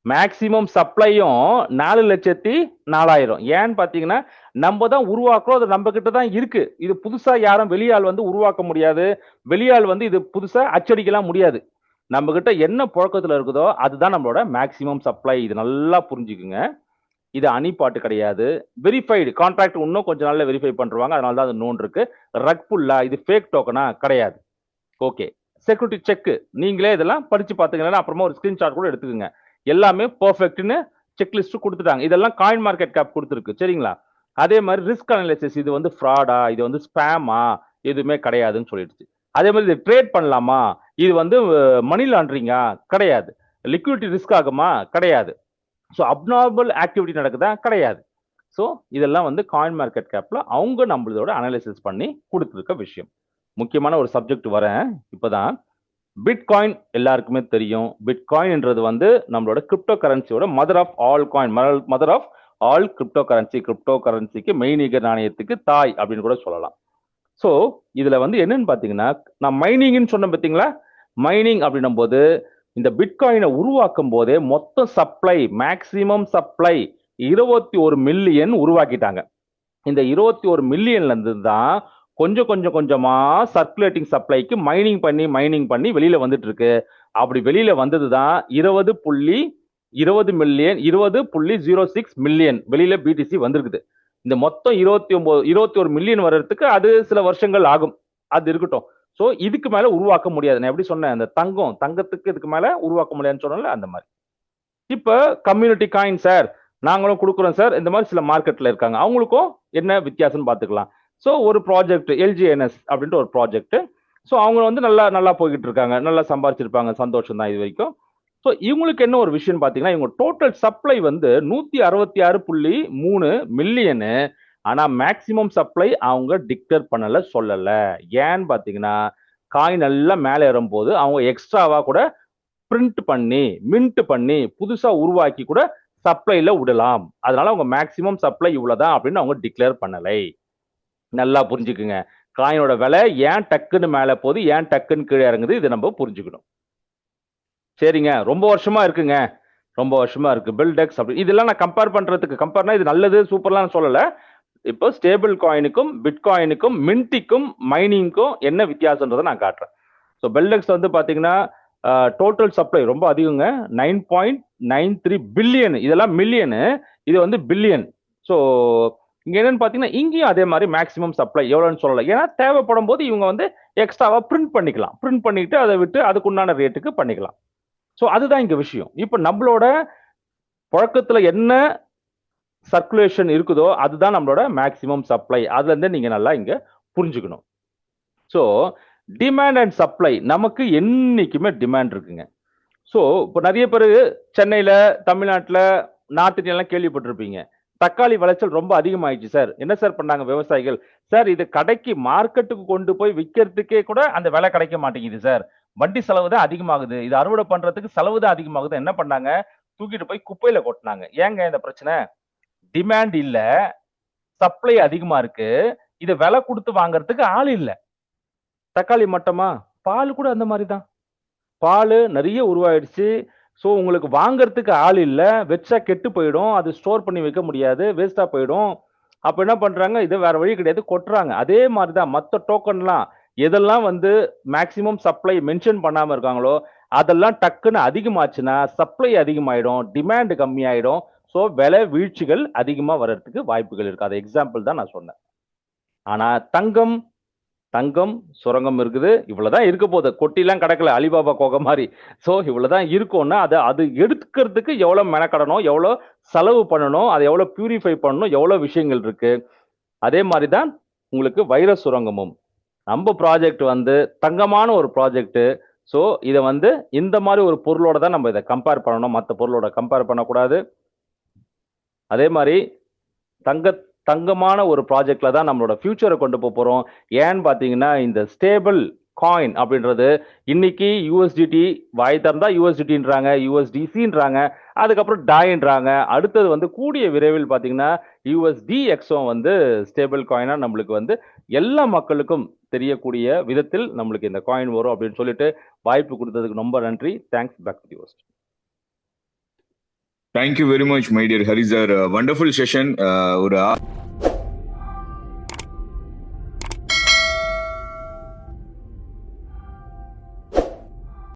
Speaker 1: மேக்சிமம் சப்ளையும் 4,04,000. ஏன்னு பாத்தீங்கன்னா நம்ம தான் உருவாக்குறோம், அது நம்ம கிட்ட தான் இருக்கு. இது புதுசா யாரும் வெளியாள் வந்து உருவாக்க முடியாது, வெளியாள் வந்து இது புதுசா அச்சடிக்கலாம் முடியாது. நம்ம கிட்ட என்ன புழக்கத்துல இருக்குதோ அதுதான் நம்மளோட மேக்சிமம் சப்ளை. இது நல்லா புரிஞ்சுக்குங்க. இது அனிபாட்டு கிடையாது. வெரிஃபைடு கான்ட்ராக்ட் இன்னும் கொஞ்ச நாள்ல வெரிஃபை பண்றாங்க, அதனால தான் அது நோன் இருக்கு. ரக்புல்லா இது ஃபேக் டோக்கனா கிடையாது. ஓகே, செக்யூரிட்டி செக் நீங்களே இதெல்லாம் படிச்சு பாத்துக்கலாம், அப்புறமா ஒரு ஸ்கிரீன்ஷாட் கூட எடுத்துக்கோங்க. எல்லாமே பெர்ஃபெக்ட்னு செக்லிஸ்ட் கொடுத்துட்டாங்க. இதெல்லாம் காயின் மார்க்கெட் கேப் கொடுத்துருக்கு, சரிங்களா? அதே மாதிரி ரிஸ்க் அனலைசிஸ், இது வந்து ஃப்ராடா, இது வந்து ஸ்பேமா, எதுவுமே கிடையாதுன்னு சொல்லிடுச்சு. அதே மாதிரி இது ட்ரேட் பண்ணலாமா, இது வந்து மணி லாண்டரிங்கா, கிடையாது. லிக்விடிட்டி ரிஸ்க் ஆகுமா, கிடையாது. ஸோ அப்நார்மல் ஆக்டிவிட்டி நடக்குதா, கிடையாது. ஸோ இதெல்லாம் வந்து காயின் மார்க்கெட் கேப்ல அவங்க நம்மளோட அனாலிசிஸ் பண்ணி கொடுத்துருக்க விஷயம். முக்கியமான ஒரு சப்ஜெக்ட் வரேன் இப்பதான். பிட்காயின் எல்லாருக்குமே தெரியும். பிட்காயின்ன்றது வந்து நம்மளோட கிரிப்டோ கரன்சியோட mother of all coin, mother of all crypto currency. Crypto கரன்சிக்கு மெய்நிகர் நாணயத்துக்கு தாய் அப்படின்னு கூட சொல்லலாம். ஸோ இதுல வந்து என்னன்னு பாத்தீங்கன்னா, நான் மைனிங்னு சொன்னேன் பார்த்தீங்களா? மைனிங் அப்படின்னும் போது இந்த பிட்காயினை உருவாக்கும் போதே மொத்த சப்ளை, மேக்சிமம் சப்ளை 21 மில்லியன் உருவாக்கிட்டாங்க. இந்த 21 மில்லியன்ல இருந்து தான் கொஞ்சம் கொஞ்சமா சர்க்குலேட்டிங் சப்ளைக்கு மைனிங் பண்ணி வெளியில வந்துட்டு இருக்கு. அப்படி வெளியில வந்ததுதான் 20 மில்லியன், 20.06 மில்லியன் வெளியில பிடிசி வந்திருக்குது. இந்த மொத்தம் 21 மில்லியன் வர்றதுக்கு அது சில வருஷங்கள் ஆகும், அது இருக்கட்டும். சோ இதுக்கு மேல உருவாக்க முடியாது. நான் எப்படி சொன்னேன், அந்த தங்கத்துக்கு இதுக்கு மேல உருவாக்க முடியாதுன்னு சொன்னல, அந்த மாதிரி. இப்ப கம்யூனிட்டி காயின் சார், நாங்களும் கொடுக்குறோம் சார், இந்த மாதிரி சில மார்க்கெட்ல இருக்காங்க, அவங்களுக்கும் என்ன வித்தியாசம் பார்த்துக்கலாம். ஸோ ஒரு ப்ராஜெக்ட் எல்ஜிஎன்எஸ் அப்படின்ட்டு ஒரு ப்ராஜெக்ட். ஸோ அவங்க வந்து நல்லா போய்கிட்டு இருக்காங்க, நல்லா சம்பாதிச்சிருப்பாங்க, சந்தோஷம் தான் இது வரைக்கும். ஸோ இவங்களுக்கு என்ன ஒரு விஷயம் பார்த்தீங்கன்னா, இவங்க டோட்டல் சப்ளை வந்து 166.3 மில்லியனு. ஆனா மேக்சிமம் சப்ளை அவங்க டிக்ளேர் பண்ணல, சொல்லல. ஏன்னு பாத்தீங்கன்னா, காயின் எல்லாம் மேலே ஏறும்போது அவங்க எக்ஸ்ட்ராவா கூட பிரிண்ட் பண்ணி மின்ட் பண்ணி புதுசா உருவாக்கி கூட சப்ளைல விடலாம். அதனால அவங்க மேக்சிமம் சப்ளை இவ்வளவுதான் அப்படின்னு அவங்க டிக்ளேர் பண்ணலை. நல்லா புரிஞ்சுக்குங்க, காயினோட விலை ஏன் டக்குன்னு மேல போகுது, ஏன் டக்குன்னு கீழே இறங்குது, இது நம்ம புரிஞ்சுக்கணும். சரிங்க, ரொம்ப வருஷமா இருக்குங்க, ரொம்ப வருஷமா இருக்கு பில்டெக்ஸ் அப்படி. இதெல்லாம் நான் கம்பேர்னா இது நல்லது சூப்பர்லாம் சொல்லல. இப்போ ஸ்டேபிள் காயினுக்கும் பிட்காயினுக்கும் மின்டிக்கும் மைனிங்க்கும் என்ன வித்தியாசம்ன்றதை நான் காட்டுறேன். ஸோ பெல்டெக்ஸ் வந்து பாத்தீங்கன்னா டோட்டல் சப்ளை ரொம்ப அதிகங்க, 9.93 பில்லியன். இதெல்லாம் மில்லியனு, இது வந்து பில்லியன். ஸோ இங்க என்னன்னு பாத்தீங்கன்னா, இங்கேயும் அதே மாதிரி மேக்ஸிமம் சப்ளை எவ்வளவுன்னு சொல்லல. ஏன்னா தேவைப்படும் போது இவங்க வந்து எக்ஸ்ட்ராவா பிரிண்ட் பண்ணிக்கலாம், பிரிண்ட் பண்ணிட்டு அதை விட்டு அதுக்குண்டான ரேட்டுக்கு பண்ணிக்கலாம். ஸோ அதுதான் இங்க விஷயம். இப்போ நம்மளோட புழக்கத்துல என்ன சர்க்குலேஷன் இருக்குதோ அதுதான் நம்மளோட மேக்ஸிமம் சப்ளை. அதுலேருந்து நீங்கள் நல்லா இங்கே புரிஞ்சுக்கணும். ஸோ டிமாண்ட் அண்ட் சப்ளை நமக்கு என்னைக்குமே டிமாண்ட் இருக்குங்க. ஸோ இப்போ நிறைய பேர் சென்னையில், தமிழ்நாட்டில், நார்த் இந்தியாலாம் கேள்விப்பட்டிருப்பீங்க. தக்காளி விளைச்சல் ரொம்ப அதிகமாயிடுச்சு சார். என்ன சார் பண்ணாங்க விவசாயிகள்? சார் இது கடைக்கு மார்க்கெட்டுக்கு கொண்டு போய் விற்கிறதுக்கே கூட அந்த விலை கிடைக்க மாட்டேங்குது சார். வண்டி செலவு தான் அதிகமாகுது. இது அறுவடை பண்றதுக்கு செலவு தான் அதிகமாகுது. என்ன பண்ணாங்க? தூக்கிட்டு போய் குப்பையில கொட்டினாங்க. ஏங்க இந்த பிரச்சனை? டிமாண்ட் இல்ல, சப்ளை அதிகமா இருக்கு. இத விலை கொடுத்து வாங்குறதுக்கு ஆள் இல்ல. தக்காளி மட்டமா? பால் கூட அந்த மாதிரி தான். பால் நிறைய உருவாயிடுச்சு. ஸோ உங்களுக்கு வாங்குறதுக்கு ஆள் இல்ல. வச்சா கெட்டு போயிடும். அது ஸ்டோர் பண்ணி வைக்க முடியாது. வேஸ்டா போயிடும். அப்ப என்ன பண்றாங்க? இது வேற வழி கிடையாது. கொட்டுறாங்க. அதே மாதிரி தான் மத்த டோக்கன்லாம் எதெல்லாம் வந்து மேக்ஸிமம் சப்ளை மென்ஷன் பண்ணாம இருக்காங்களோ, அதெல்லாம் டக்குன்னு அதிகமாச்சுன்னா, சப்ளை அதிகமாயிடும். டிமாண்ட் கம்மியாயிடும். ஸோ விலை வீழ்ச்சிகள் அதிகமா வர்றதுக்கு வாய்ப்புகள் இருக்கு. அது எக்ஸாம்பிள் தான் நான் சொன்னேன். ஆனா தங்கம் தங்கம் சுரங்கம் இருக்குது. இவ்வளவுதான் இருக்க போகுது. கொட்டிலாம் கிடக்கல அலிபாபா கோகை மாதிரி. ஸோ இவ்வளவுதான் இருக்கும்னா அது அது எடுக்கிறதுக்கு எவ்வளவு மெனக்கடணும், எவ்வளவு செலவு பண்ணணும், அதை எவ்வளவு பியூரிஃபை பண்ணணும், எவ்வளவு விஷயங்கள் இருக்கு. அதே மாதிரி தான் உங்களுக்கு வைர சுரங்கமும். நம்ம ப்ராஜெக்ட் வந்து தங்கமான ஒரு ப்ராஜெக்ட். ஸோ இதை வந்து இந்த மாதிரி ஒரு பொருளோட தான் நம்ம இதை கம்பேர் பண்ணணும். மற்ற பொருளோட கம்பேர் பண்ணக்கூடாது. அதே மாதிரி தங்க தங்கமான ஒரு ப்ராஜெக்ட்ல தான் நம்மளோட ஃபியூச்சரை கொண்டு போக போறோம். ஏன்னு பார்த்தீங்கன்னா இந்த ஸ்டேபிள் காயின் அப்படின்றது இன்னைக்கு யூஎஸ்டிடி வாய் திறந்தா யூஎஸ்டிடின்றாங்க, யூஎஸ்டிசின்றாங்க, அதுக்கப்புறம் டாயின்றாங்க. அடுத்தது வந்து கூடிய விரைவில் பார்த்தீங்கன்னா யூஎஸ்டிஎக்ஸும் வந்து ஸ்டேபிள் காயினா நம்மளுக்கு வந்து எல்லா மக்களுக்கும் தெரியக்கூடிய விதத்தில் நம்மளுக்கு இந்த காயின் வரும் அப்படின்னு சொல்லிட்டு வாய்ப்பு கொடுத்ததுக்கு ரொம்ப நன்றி. Thanks. Back to the host.
Speaker 2: Thank you very much, my dear Hari sir. Wonderful session.